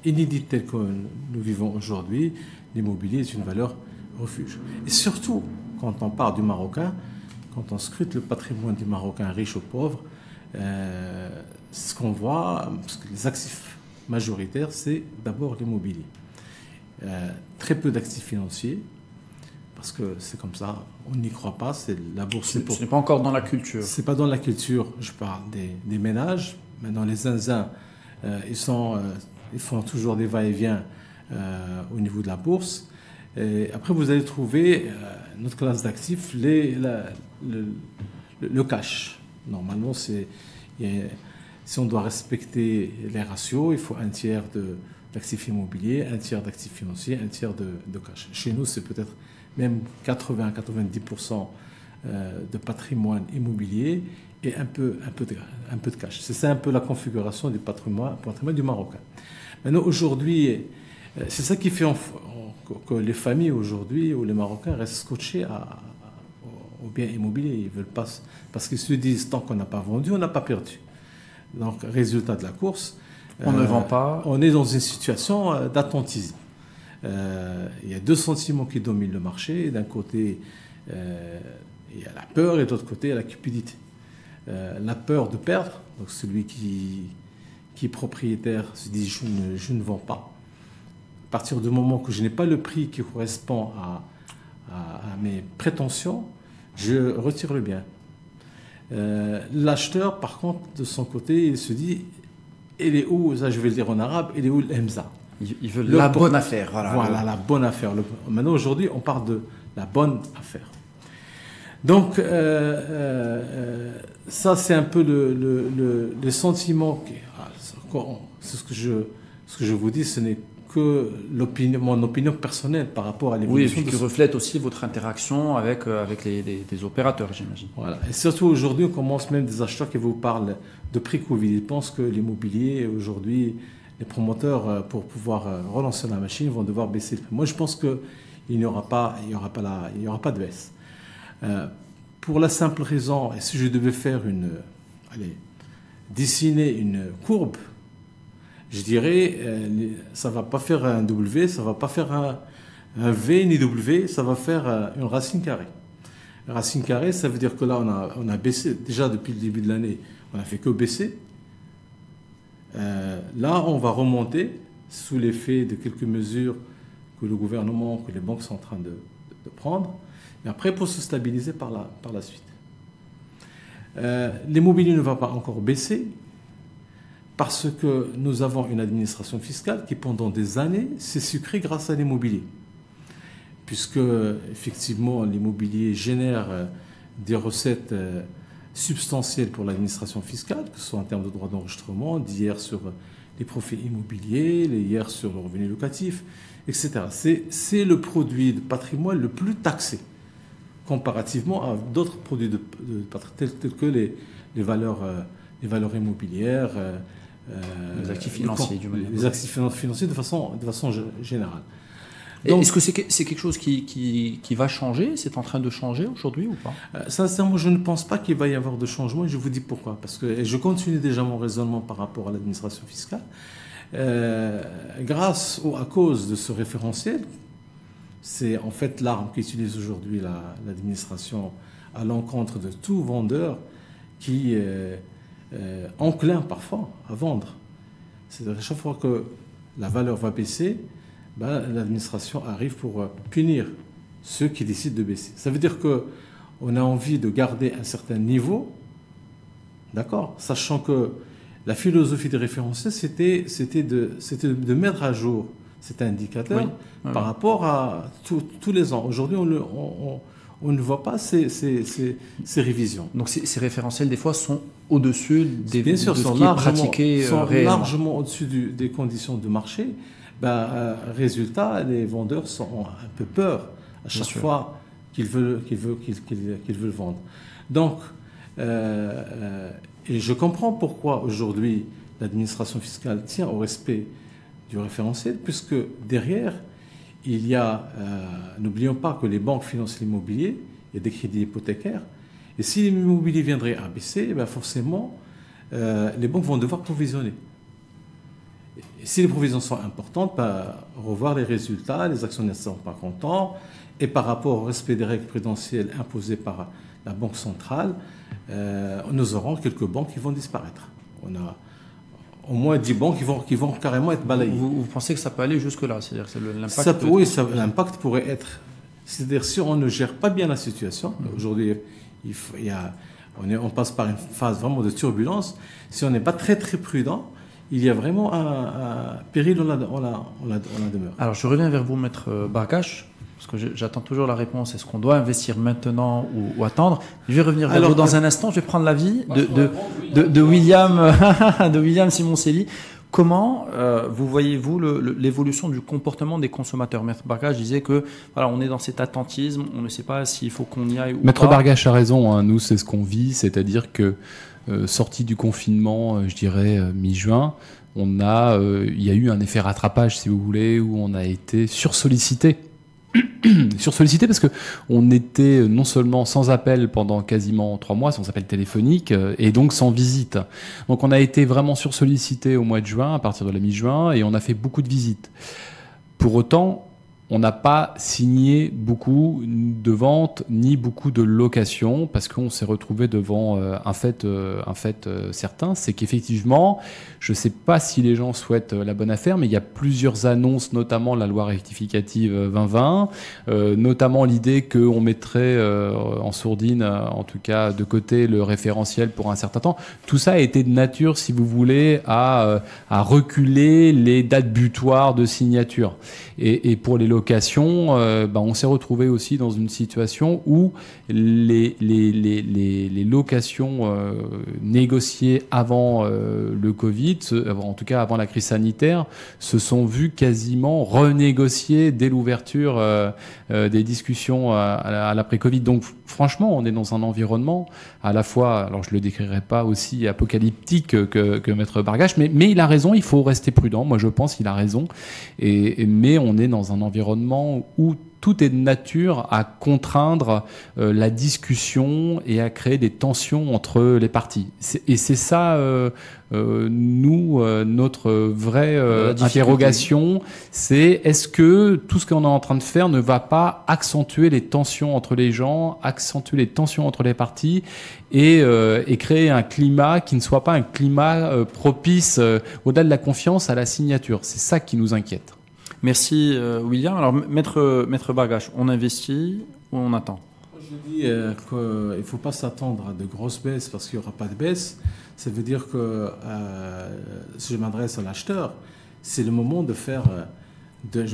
inédite telle que nous vivons aujourd'hui, l'immobilier est une valeur refuge. Et surtout, quand on parle du Marocain, quand on scrute le patrimoine du Marocain riche ou pauvre, ce qu'on voit, parce que les actifs majoritaires, c'est d'abord l'immobilier. Très peu d'actifs financiers, parce que c'est comme ça, on n'y croit pas, c'est la bourse. Ce n'est pas encore dans la culture. C'est pas dans la culture, je parle des ménages. Maintenant, les zinzins, ils font toujours des va-et-vient au niveau de la bourse. Et après, vous allez trouver notre classe d'actifs, le cash. Normalement, si on doit respecter les ratios, il faut un tiers d'actifs immobiliers, un tiers d'actifs financiers, un tiers de cash. Chez nous, c'est peut-être même 80-90% de patrimoine immobilier et un peu de cash. C'est ça un peu la configuration du patrimoine du Marocain. Maintenant, aujourd'hui, c'est ça qui fait que les familles aujourd'hui ou les Marocains restent scotchés aux biens immobiliers. Ils veulent pas, parce qu'ils se disent, tant qu'on n'a pas vendu, on n'a pas perdu. Donc, résultat de la course, on ne vend pas. On est dans une situation d'attentisme. Il y a deux sentiments qui dominent le marché. D'un côté, il y a la peur et de l'autre côté, il y a la cupidité. La peur de perdre, donc celui qui est propriétaire se dit je ne vends pas. À partir du moment que je n'ai pas le prix qui correspond à mes prétentions, je retire le bien. L'acheteur, par contre, de son côté, il se dit, il est où, ça je vais le dire en arabe, il est où l'emza? Ils veulent la bonne affaire. Voilà, la bonne affaire. Maintenant, aujourd'hui, on parle de la bonne affaire. Donc, ça, c'est un peu le sentiment. C'est ce que je vous dis, ce n'est que mon opinion personnelle par rapport à l'évolution. Oui, et puis qui reflète aussi votre interaction avec les opérateurs, j'imagine. Voilà. Et surtout aujourd'hui, on commence même des acheteurs qui vous parlent de prix Covid. Ils pensent que l'immobilier, aujourd'hui, les promoteurs, pour pouvoir relancer la machine, vont devoir baisser le prix. Moi, je pense qu'il n'y aura pas de baisse. Pour la simple raison, et si je devais faire dessiner une courbe, je dirais, ça ne va pas faire un W, ça ne va pas faire un V ni W, ça va faire une racine carrée. Une racine carrée, ça veut dire que là, on a baissé, déjà depuis le début de l'année, on n'a fait que baisser. Là, on va remonter sous l'effet de quelques mesures que le gouvernement, que les banques sont en train de prendre, et après pour se stabiliser par la suite. L'immobilier ne va pas encore baisser parce que nous avons une administration fiscale qui, pendant des années, s'est sucrée grâce à l'immobilier. Puisque, effectivement, l'immobilier génère des recettes substantielles pour l'administration fiscale, que ce soit en termes de droits d'enregistrement, d'hier sur les profits immobiliers, hier sur le revenu locatif, etc. C'est le produit de patrimoine le plus taxé, comparativement à d'autres produits de patrimoine tels que les valeurs immobilières, les actifs financiers, les actifs financiers de façon générale. Est-ce que c'est quelque chose qui va changer? C'est en train de changer aujourd'hui ou pas? Sincèrement, je ne pense pas qu'il va y avoir de changement et je vous dis pourquoi. Parce que je continue déjà mon raisonnement par rapport à l'administration fiscale. Grâce ou à cause de ce référentiel, c'est en fait l'arme qu'utilise aujourd'hui l'administration à l'encontre de tout vendeur qui est enclin parfois à vendre. C'est-à-dire à chaque fois que la valeur va baisser, l'administration arrive pour punir ceux qui décident de baisser. Ça veut dire qu'on a envie de garder un certain niveau, d'accord, sachant que la philosophie des référentiels, c'était de mettre à jour cet indicateur par rapport à tous les ans. Aujourd'hui, on ne voit pas ces révisions. Donc ces référentiels, des fois, sont au-dessus bien sûr, de ce qui est pratiqué sont réellement. Largement au-dessus des conditions de marché. Résultat, les vendeurs ont un peu peur à chaque fois qu'ils veulent vendre. Donc, et je comprends pourquoi aujourd'hui l'administration fiscale tient au respect du référentiel, puisque derrière, il y a, n'oublions pas que les banques financent l'immobilier, il y a des crédits hypothécaires, et si l'immobilier viendrait à baisser, forcément, les banques vont devoir provisionner. Et si les provisions sont importantes, revoir les résultats, les actionnaires ne sont pas contents, et par rapport au respect des règles prudentielles imposées par la Banque centrale, nous aurons quelques banques qui vont disparaître. On a au moins 10 banques qui vont carrément être balayées. Vous pensez que ça peut aller jusque-là? C'est-à-dire que l'impact... Oui, l'impact pourrait être... C'est-à-dire si on ne gère pas bien la situation, aujourd'hui, on passe par une phase vraiment de turbulence, si on n'est pas très très prudent, il y a vraiment un péril, on la demeure. Alors je reviens vers vous, Maître Bargache, parce que j'attends toujours la réponse. Est-ce qu'on doit investir maintenant ou attendre? Je vais revenir vers vous dans un instant. Je vais prendre l'avis de William Simoncelli. Comment vous voyez-vous l'évolution du comportement des consommateurs? Maître Bargache disait que voilà, on est dans cet attentisme, on ne sait pas s'il faut qu'on y aille ou pas. Maître Bargache a raison, hein. Nous c'est ce qu'on vit, c'est-à-dire que sorti du confinement, je dirais mi-juin, il y a eu un effet rattrapage, si vous voulez, où on a été sursollicité. Sursollicité parce que on était non seulement sans appel pendant quasiment 3 mois, sans appel téléphonique, et donc sans visite. Donc on a été vraiment sursollicité au mois de juin, à partir de la mi-juin, et on a fait beaucoup de visites. Pour autant, on n'a pas signé beaucoup de ventes ni beaucoup de locations parce qu'on s'est retrouvé devant un fait certain, c'est qu'effectivement, je ne sais pas si les gens souhaitent la bonne affaire, mais il y a plusieurs annonces, notamment la loi rectificative 2020, notamment l'idée qu'on mettrait en sourdine, en tout cas de côté, le référentiel pour un certain temps. Tout ça a été de nature, si vous voulez, à reculer les dates butoirs de signature. Et pour les locations, on s'est retrouvé aussi dans une situation où les locations négociées avant le Covid, en tout cas avant la crise sanitaire, se sont vues quasiment renégociées dès l'ouverture des discussions à l'après-Covid. Donc franchement, on est dans un environnement à la fois, alors je ne le décrirai pas aussi apocalyptique que Maître Barghash, mais il a raison, il faut rester prudent. Moi je pense qu'il a raison. Mais on est dans un environnement où tout est de nature à contraindre la discussion et à créer des tensions entre les parties. Et c'est ça, notre vraie interrogation, c'est est-ce que tout ce qu'on est en train de faire ne va pas accentuer les tensions entre les gens, accentuer les tensions entre les parties et créer un climat qui ne soit pas un climat propice, au-delà de la confiance, à la signature. C'est ça qui nous inquiète. Merci William. Alors Maître Barghash, on investit ou on attend? Je dis qu'il ne faut pas s'attendre à de grosses baisses parce qu'il n'y aura pas de baisse. Ça veut dire que si je m'adresse à l'acheteur, c'est le moment de faire, de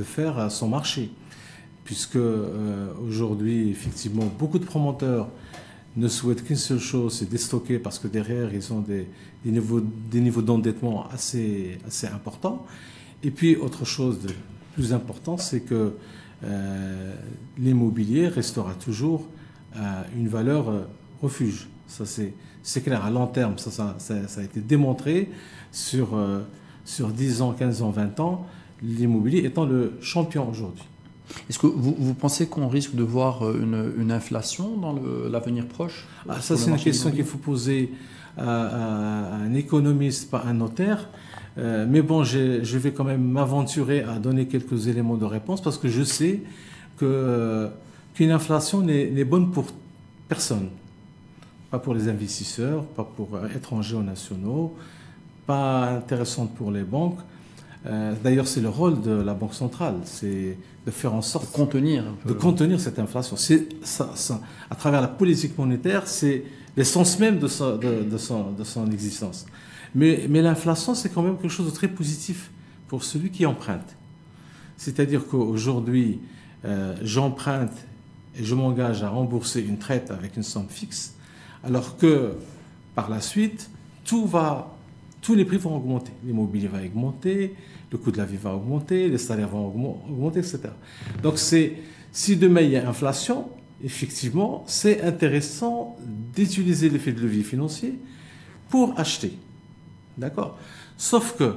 faire son marché. Puisque aujourd'hui, effectivement, beaucoup de promoteurs ne souhaitent qu'une seule chose, c'est déstocker parce que derrière, ils ont des niveaux d'endettement assez importants. Et puis, autre chose de plus important, c'est que l'immobilier restera toujours une valeur refuge. Ça, c'est clair. À long terme, ça a été démontré sur 10 ans, 15 ans, 20 ans, l'immobilier étant le champion aujourd'hui. Est-ce que vous pensez qu'on risque de voir une inflation dans l'avenir proche? Ça, c'est une question qu'il faut poser à un économiste, pas un notaire. Mais bon, je vais quand même m'aventurer à donner quelques éléments de réponse parce que je sais qu'une inflation n'est bonne pour personne. Pas pour les investisseurs, pas pour étrangers ou nationaux, pas intéressante pour les banques. D'ailleurs, c'est le rôle de la Banque centrale, c'est de faire en sorte de contenir cette inflation. À travers la politique monétaire, c'est l'essence même de son existence. Mais l'inflation, c'est quand même quelque chose de très positif pour celui qui emprunte. C'est-à-dire qu'aujourd'hui, j'emprunte et je m'engage à rembourser une traite avec une somme fixe, alors que par la suite, tous les prix vont augmenter. L'immobilier va augmenter, le coût de la vie va augmenter, les salaires vont augmenter, etc. Donc, si demain il y a inflation, effectivement, c'est intéressant d'utiliser l'effet de levier financier pour acheter. D'accord? Sauf que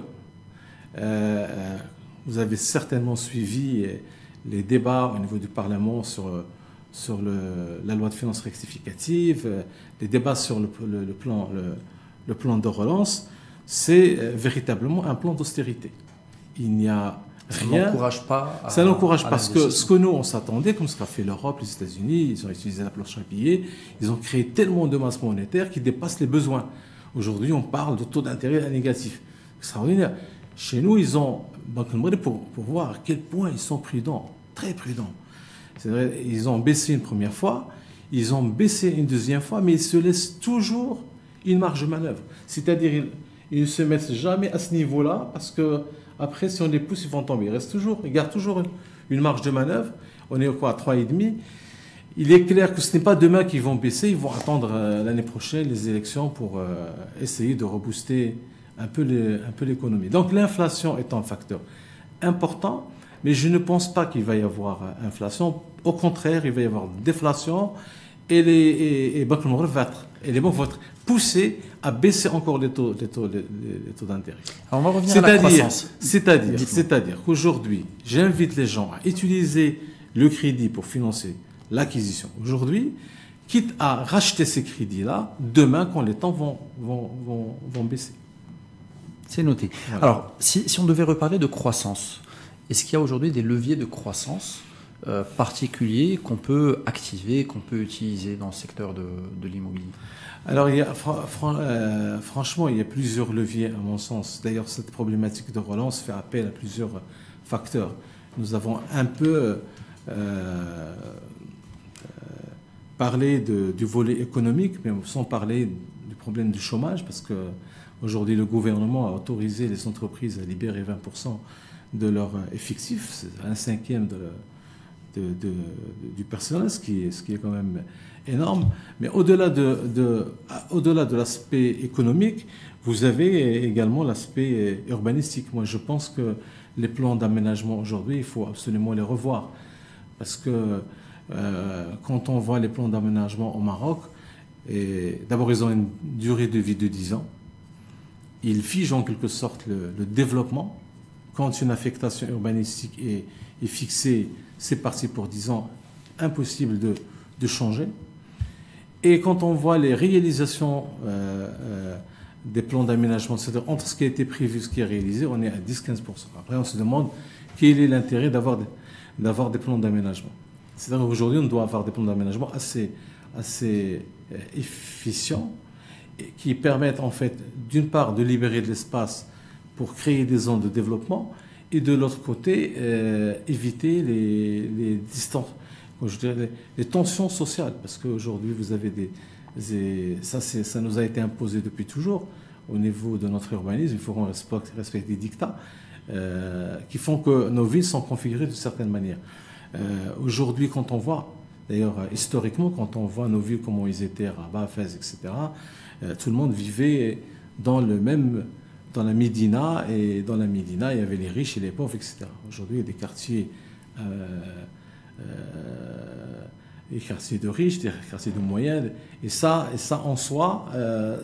vous avez certainement suivi les débats au niveau du Parlement sur la loi de finances rectificative, les débats sur le plan de relance. C'est véritablement un plan d'austérité. Il n'y a rien. Ça n'encourage pas. Ça n'encourage pas. Parce que ce que nous, on s'attendait, comme ce qu'a fait l'Europe, les États-Unis, ils ont utilisé la planche à billets, ils ont créé tellement de masse monétaire qui dépassent les besoins. Aujourd'hui, on parle de taux d'intérêt négatif. Extraordinaire. Chez nous, ils ont, pour voir à quel point ils sont prudents, très prudents. C'est vrai, ils ont baissé une première fois, ils ont baissé une deuxième fois, mais ils se laissent toujours une marge de manœuvre. C'est-à-dire, ils ne se mettent jamais à ce niveau-là, parce que après, si on les pousse, ils vont tomber. Ils gardent toujours une marge de manœuvre. On est à 3,5. Il est clair que ce n'est pas demain qu'ils vont baisser, ils vont attendre l'année prochaine les élections pour essayer de rebooster un peu l'économie. Donc l'inflation est un facteur important, mais je ne pense pas qu'il va y avoir inflation. Au contraire, il va y avoir déflation et les banques vont être poussées à baisser encore les taux d'intérêt. On va revenir à la croissance. C'est-à-dire qu'aujourd'hui, j'invite les gens à utiliser le crédit pour financer l'acquisition aujourd'hui, quitte à racheter ces crédits-là demain quand les temps vont baisser. C'est noté. Voilà. Alors, si on devait reparler de croissance, Est-ce qu'il y a aujourd'hui des leviers de croissance particuliers qu'on peut activer, qu'on peut utiliser dans le secteur de l'immobilier? Alors, franchement, il y a plusieurs leviers à mon sens. D'ailleurs, cette problématique de relance fait appel à plusieurs facteurs. Nous avons un peu parlé du volet économique, mais sans parler du problème du chômage, parce qu'aujourd'hui, le gouvernement a autorisé les entreprises à libérer 20% de leur effectif, c'est un cinquième du personnel, ce qui est quand même énorme. Mais au-delà de l'aspect économique, vous avez également l'aspect urbanistique. Moi, je pense que les plans d'aménagement aujourd'hui, il faut absolument les revoir. Parce que quand on voit les plans d'aménagement au Maroc, d'abord, ils ont une durée de vie de 10 ans. Ils figent en quelque sorte le développement. Quand une affectation urbanistique est fixée, c'est parti pour 10 ans, impossible de changer. Et quand on voit les réalisations des plans d'aménagement, c'est-à-dire entre ce qui a été prévu et ce qui est réalisé, on est à 10-15%. Après, on se demande quel est l'intérêt d'avoir des plans d'aménagement. C'est-à-dire qu'aujourd'hui, on doit avoir des plans d'aménagement assez efficients et qui permettent en fait, d'une part, de libérer de l'espace pour créer des zones de développement et de l'autre côté, éviter les distances, je dirais, les tensions sociales. Parce qu'aujourd'hui, vous avez ça nous a été imposé depuis toujours au niveau de notre urbanisme. Il faut qu'on respecte des dictats qui font que nos villes sont configurées d'une certaine manière. Aujourd'hui, quand on voit, d'ailleurs historiquement, quand on voit nos villes, comment ils étaient, Rabat, Fès, etc., tout le monde vivait dans la Médina, et dans la Médina, il y avait les riches et les pauvres, etc. Aujourd'hui, il y a des quartiers de riches, des quartiers de moyens, et ça en soi,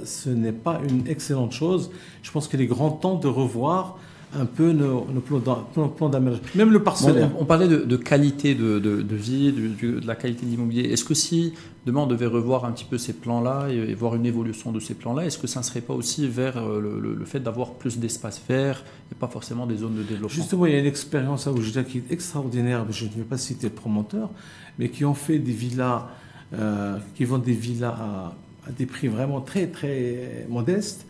ce n'est pas une excellente chose. Je pense qu'il est grand temps de revoir un peu nos plans d'aménagement, même le parcellaire. On parlait de qualité de vie, de la qualité de l'immobilier. Est-ce que si demain on devait revoir un petit peu ces plans-là et voir une évolution de ces plans-là, est-ce que ça ne serait pas aussi vers le fait d'avoir plus d'espace vert et pas forcément des zones de développement? Justement, il y a une expérience à Oujda qui est extraordinaire, je ne vais pas citer le promoteur, mais qui ont fait des villas, qui vendent des villas à des prix vraiment très très modestes.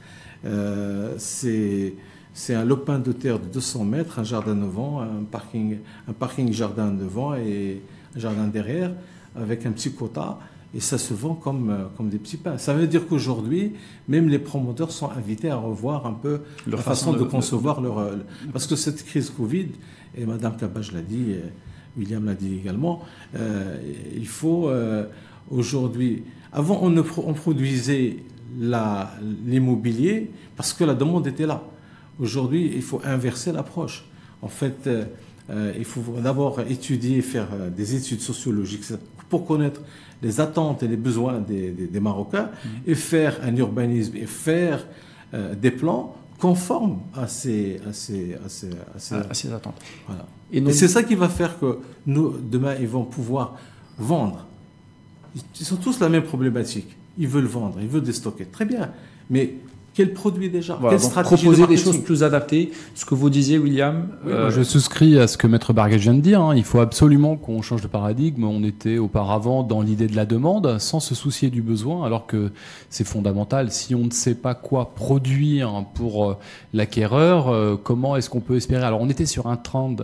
C'est un lopin de terre de 200 mètres, un jardin devant, un parking jardin devant et un jardin derrière, avec un petit quota, et ça se vend comme des petits pains. Ça veut dire qu'aujourd'hui, même les promoteurs sont invités à revoir un peu leur façon de concevoir parce que cette crise Covid, et Mme Kabaj l'a dit, William l'a dit également, il faut aujourd'hui... Avant, on produisait l'immobilier parce que la demande était là. Aujourd'hui, il faut inverser l'approche. En fait, il faut d'abord étudier, faire des études sociologiques pour connaître les attentes et les besoins des Marocains et faire un urbanisme et faire des plans conformes à ces attentes. Voilà. Et c'est ça qui va faire que nous, demain, ils vont pouvoir vendre. Ils sont tous la même problématique. Ils veulent vendre, ils veulent déstocker. Très bien. Mais quel produit déjà? Voilà, quelle stratégie proposer des choses plus adaptées. Ce que vous disiez, William. Oui, je souscris à ce que Maître Barguet vient de dire. Hein. Il faut absolument qu'on change de paradigme. On était auparavant dans l'idée de la demande, sans se soucier du besoin, alors que c'est fondamental. Si on ne sait pas quoi produire pour l'acquéreur, comment est-ce qu'on peut espérer? Alors, on était sur un trend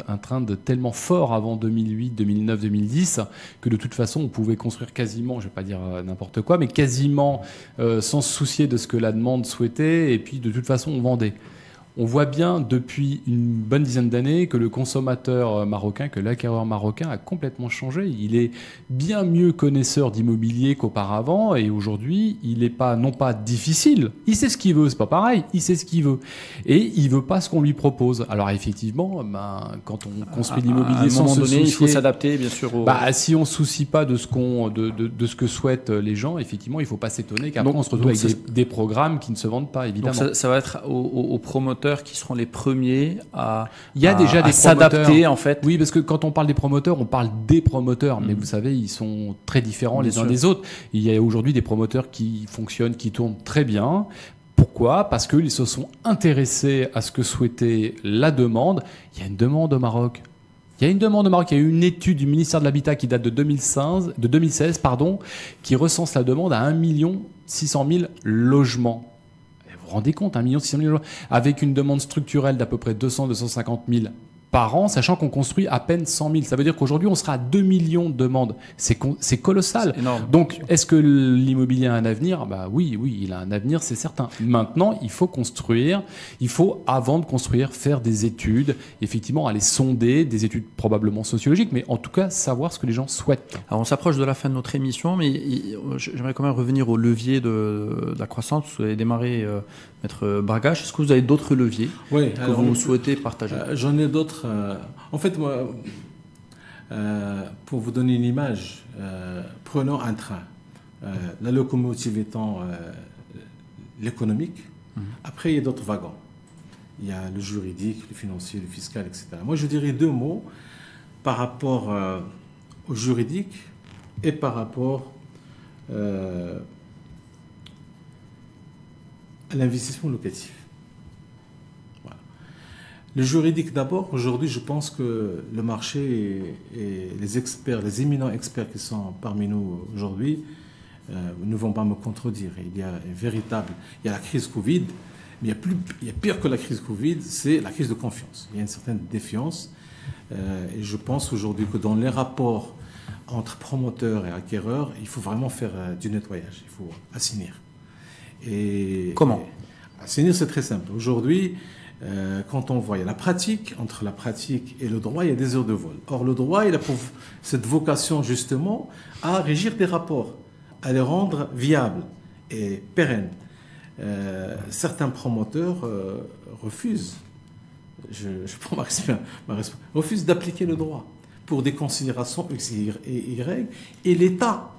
tellement fort avant 2008, 2009, 2010, que de toute façon, on pouvait construire quasiment, je ne vais pas dire n'importe quoi, mais quasiment sans se soucier de ce que la demande souhaitait. Et puis de toute façon on vendait. On voit bien depuis une bonne dizaine d'années que le consommateur marocain, que l'acquéreur marocain a complètement changé. Il est bien mieux connaisseur d'immobilier qu'auparavant et aujourd'hui il n'est pas, non pas difficile, il sait ce qu'il veut, c'est pas pareil, il sait ce qu'il veut et il veut pas ce qu'on lui propose. Alors effectivement, quand on construit l'immobilier sans se soucier, il faut s'adapter bien sûr. Si on se soucie pas de ce que souhaitent les gens, effectivement il faut pas s'étonner qu'après on se retrouve avec des programmes qui ne se vendent pas évidemment. Donc ça va être aux promoteurs qui seront les premiers à s'adapter en fait. Oui, parce que quand on parle des promoteurs, on parle des promoteurs, mais vous savez, ils sont très différents les uns des autres. Il y a aujourd'hui des promoteurs qui fonctionnent, qui tournent très bien, Pourquoi? Parce qu'ils se sont intéressés à ce que souhaitait la demande. Il y a une demande au Maroc. Il y a une demande au Maroc. Il y a eu une étude du ministère de l'Habitat qui date de 2016, qui recense la demande à 1 600 000 logements. Et vous vous rendez compte, 1 600 000 logements, avec une demande structurelle d'à peu près 200-250 000 par an, sachant qu'on construit à peine 100 000. Ça veut dire qu'aujourd'hui, on sera à 2 millions de demandes. C'est colossal. C'est énorme. Donc, est-ce que l'immobilier a un avenir? Bah oui, il a un avenir, c'est certain. Maintenant, il faut construire. Il faut, avant de construire, faire des études, effectivement, aller sonder, des études probablement sociologiques, mais en tout cas, savoir ce que les gens souhaitent. Alors, on s'approche de la fin de notre émission, mais j'aimerais quand même revenir au levier de la croissance. Vous avez démarré, Maître Bargache. Est-ce que vous avez d'autres leviers que vous souhaitez partager? J'en ai d'autres. En fait, moi, pour vous donner une image, prenons un train. La locomotive étant l'économique. Après, il y a d'autres wagons. Il y a le juridique, le financier, le fiscal, etc. Moi, je dirais 2 mots par rapport au juridique et par rapport à l'investissement locatif. Voilà. Le juridique d'abord, aujourd'hui, je pense que le marché et les experts, les éminents experts qui sont parmi nous aujourd'hui ne vont pas me contredire. Il y a la crise Covid, mais il y a pire que la crise Covid, c'est la crise de confiance. Il y a une certaine défiance. Et je pense aujourd'hui que dans les rapports entre promoteurs et acquéreurs, il faut vraiment faire du nettoyage, il faut assainir. Comment? Assainir, c'est très simple. Aujourd'hui, quand on voit, il y a la pratique, entre la pratique et le droit, il y a des heures de vol. Or, le droit, il a pour cette vocation justement à régir des rapports, à les rendre viables et pérennes. Certains promoteurs refusent, je prends ma responsabilité, refusent d'appliquer le droit pour des considérations X et Y. Et l'État,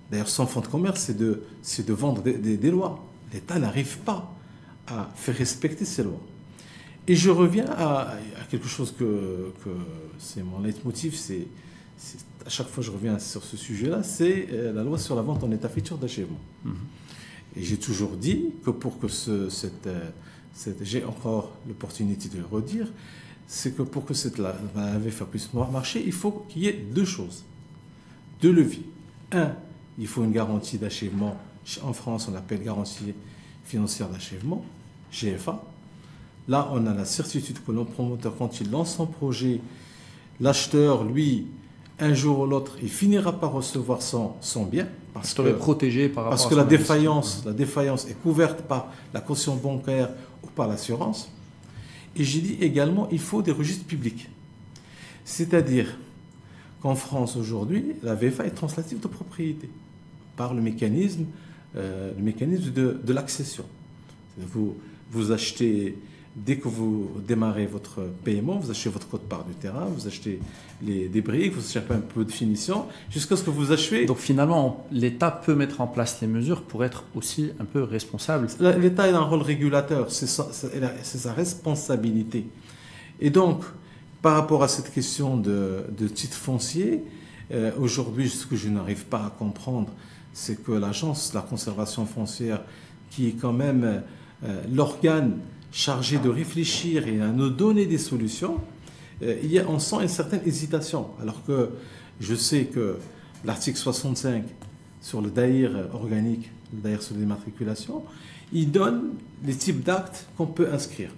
d'ailleurs son fonds de commerce, c'est de vendre des lois. L'État n'arrive pas à faire respecter ces lois. Et je reviens à quelque chose que c'est mon leitmotiv, à chaque fois que je reviens sur ce sujet-là, c'est la loi sur la vente en état futur d'achèvement. Et j'ai toujours dit que pour que j'ai encore l'opportunité de le redire, c'est que pour que la VFA puisse marcher, il faut qu'il y ait 2 choses, 2 leviers. 1, il faut une garantie d'achèvement. En France, on l'appelle garantie financière d'achèvement, GFA. Là, on a la certitude que le promoteur, quand il lance son projet, l'acheteur, lui, un jour ou l'autre, il finira par recevoir son bien. Parce que la défaillance est couverte par la caution bancaire ou par l'assurance. Et j'ai dit également, il faut des registres publics. C'est-à-dire qu'en France, aujourd'hui, la VFA est translative de propriété par le mécanisme de l'accession. Vous achetez, dès que vous démarrez votre paiement, vous achetez votre quote-part du terrain, vous achetez des briques, vous achetez un peu de finition, jusqu'à ce que vous achevez. Donc finalement, l'État peut mettre en place les mesures pour être aussi un peu responsable. L'État a un rôle régulateur, c'est sa responsabilité. Et donc, par rapport à cette question de titre foncier, aujourd'hui, ce que je n'arrive pas à comprendre, c'est que l'agence de la conservation foncière, qui est quand même l'organe chargé de réfléchir et à nous donner des solutions, on sent une certaine hésitation. Alors que je sais que l'article 65 sur le DAIR organique, le DAIR sur l'immatriculation, il donne les types d'actes qu'on peut inscrire.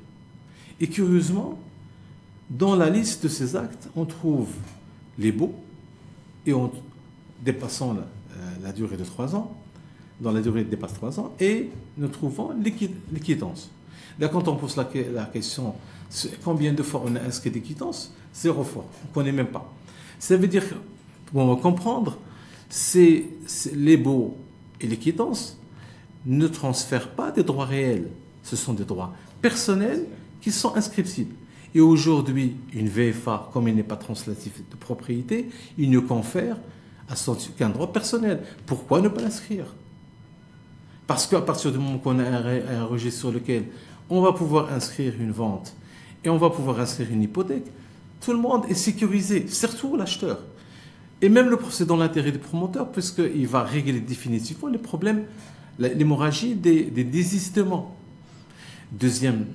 Et curieusement, dans la liste de ces actes, on trouve les baux, et dépassant la durée de 3 ans, dans la durée dépasse 3 ans, et nous trouvons les quittances. Là, quand on pose la question, combien de fois on a inscrit des quittances? 0 fois. On ne connaît même pas. Ça veut dire, pour comprendre, les baux et les quittances ne transfèrent pas des droits réels. Ce sont des droits personnels qui sont inscriptibles. Et aujourd'hui, une VFA, comme il n'est pas translatif de propriété, il ne confère qu'un droit personnel. Pourquoi ne pas l'inscrire? Parce qu'à partir du moment qu'on a un registre sur lequel on va pouvoir inscrire une vente et on va pouvoir inscrire une hypothèque, tout le monde est sécurisé, surtout l'acheteur. Et même c'est dans l'intérêt du promoteur, puisqu'il va régler définitivement les problèmes l'hémorragie des désistements. Deuxième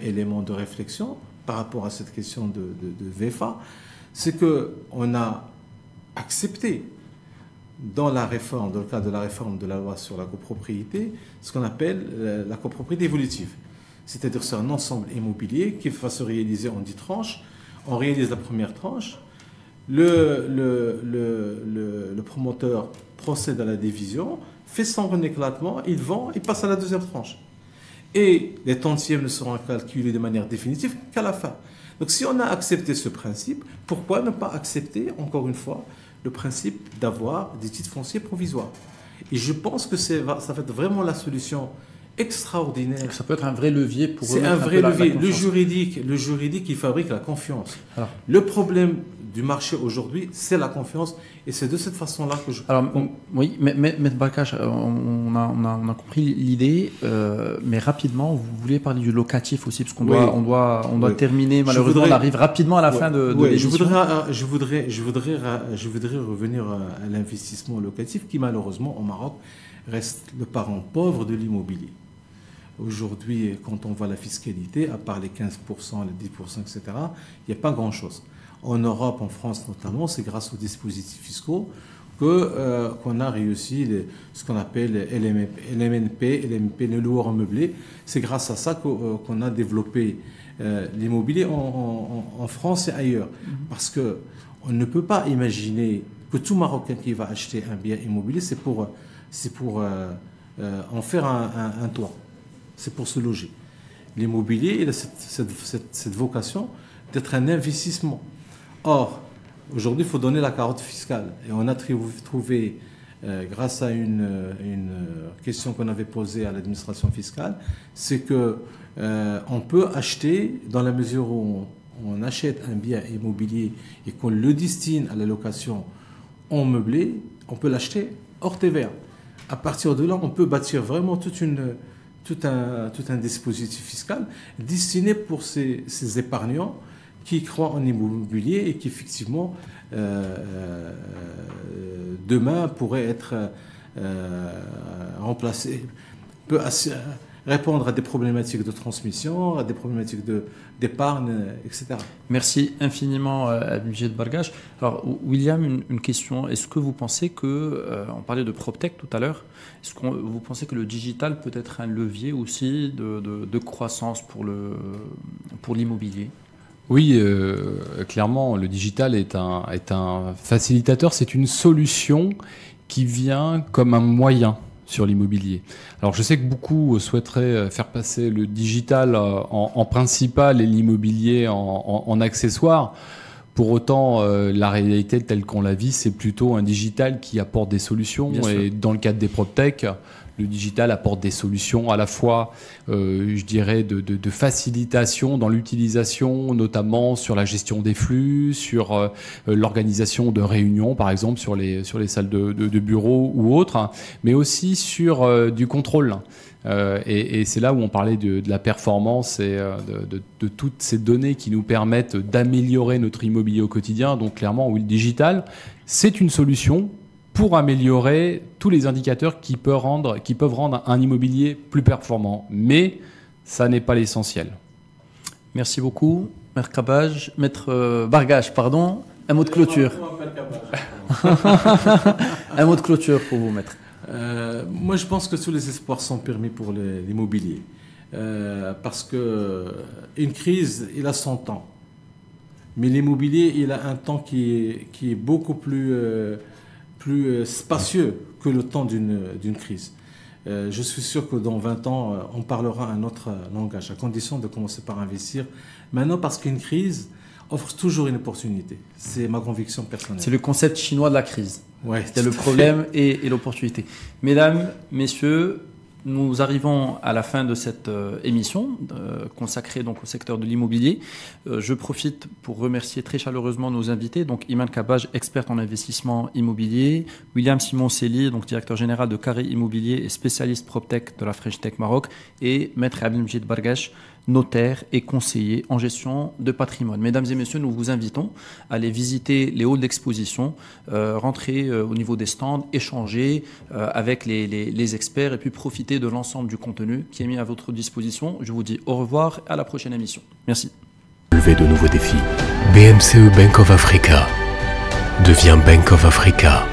élément de réflexion par rapport à cette question de VFA, c'est qu'on a accepté dans le cadre de la réforme de la loi sur la copropriété, ce qu'on appelle la copropriété évolutive. C'est-à-dire que c'est un ensemble immobilier qui va se réaliser en 10 tranches. On réalise la première tranche, le promoteur procède à la division, fait son éclatement, il vend, il passe à la deuxième tranche. Et les tantièmes ne seront calculés de manière définitive qu'à la fin. Donc si on a accepté ce principe, pourquoi ne pas accepter, encore une fois, le principe d'avoir des titres fonciers provisoires? Et je pense que ça va être vraiment la solution extraordinaire. Ça peut être un vrai levier pour... C'est un vrai levier. Le juridique, il fabrique la confiance. Alors, le problème du marché aujourd'hui, c'est la confiance. Et c'est de cette façon-là que je... Alors, oui, mais Bargash, on a compris l'idée, mais rapidement, vous voulez parler du locatif aussi, parce qu'on doit terminer, malheureusement, on arrive rapidement à la fin de l'émission. Je voudrais revenir à l'investissement locatif qui, malheureusement, au Maroc, reste le parent pauvre de l'immobilier. Aujourd'hui, quand on voit la fiscalité, à part les 15%, les 10%, etc., il n'y a pas grand-chose. En Europe, en France notamment, c'est grâce aux dispositifs fiscaux qu'on a réussi ce qu'on appelle LMNP, le loueur meublé. C'est grâce à ça qu'on a développé l'immobilier en France et ailleurs. Parce qu'on ne peut pas imaginer que tout Marocain qui va acheter un bien immobilier, c'est pour en faire un toit. C'est pour se loger. L'immobilier, il a cette vocation d'être un investissement. Or, aujourd'hui, il faut donner la carotte fiscale. Et on a trouvé, grâce à une question qu'on avait posée à l'administration fiscale, c'est qu'on peut acheter, dans la mesure où on achète un bien immobilier et qu'on le destine à la location en meublé, on peut l'acheter hors TVA. À partir de là, on peut bâtir vraiment tout un dispositif fiscal destiné pour ces épargnants qui croient en immobilier et qui, effectivement, demain pourraient être remplacés, peut répondre à des problématiques de transmission, à des problématiques d'épargne, etc. Merci infiniment, Abdelmajid Bargash. Alors, William, une question. Est-ce que vous pensez que, on parlait de PropTech tout à l'heure, est-ce que vous pensez que le digital peut être un levier aussi de croissance pour l'immobilier ? Oui, clairement, le digital est un facilitateur, c'est une solution qui vient comme un moyen sur l'immobilier. Alors je sais que beaucoup souhaiteraient faire passer le digital en principal et l'immobilier en accessoire. Pour autant, la réalité telle qu'on la vit, c'est plutôt un digital qui apporte des solutions. Bien et sûr. Dans le cadre des PropTech, le digital apporte des solutions à la fois, je dirais, de facilitation dans l'utilisation, notamment sur la gestion des flux, sur l'organisation de réunions, par exemple, sur les salles de bureau ou autres, mais aussi sur du contrôle. Et c'est là où on parlait de la performance et de toutes ces données qui nous permettent d'améliorer notre immobilier au quotidien. Donc clairement, oui, le digital, c'est une solution pour améliorer tous les indicateurs qui peuvent rendre un immobilier plus performant. Mais ça n'est pas l'essentiel. Merci beaucoup. Maître Bargash, pardon. Un mot de clôture. Un mot de clôture pour vous, maître. Moi, je pense que tous les espoirs sont permis pour l'immobilier. Parce qu'une crise, il a son temps. Mais l'immobilier, il a un temps qui est beaucoup plus spacieux que le temps d'une crise. Je suis sûr que dans 20 ans, on parlera un autre langage, à condition de commencer par investir. Maintenant, parce qu'une crise offre toujours une opportunité. C'est ma conviction personnelle. C'est le concept chinois de la crise. Ouais, c'est le problème et l'opportunité. Mesdames, messieurs, nous arrivons à la fin de cette émission consacrée donc au secteur de l'immobilier. Je profite pour remercier très chaleureusement nos invités, donc Iman Kabaj, experte en investissement immobilier, William Simon-Selli, donc directeur général de Carré Immobilier et spécialiste PropTech de la French Tech Maroc, et Maître Abdelmajid Bargash, notaire et conseiller en gestion de patrimoine. Mesdames et messieurs, nous vous invitons à aller visiter les halls d'exposition, rentrer au niveau des stands, échanger avec les experts et puis profiter de l'ensemble du contenu qui est mis à votre disposition. Je vous dis au revoir et à la prochaine émission. Merci. Relever de nouveaux défis. BMCE Bank of Africa devient Bank of Africa.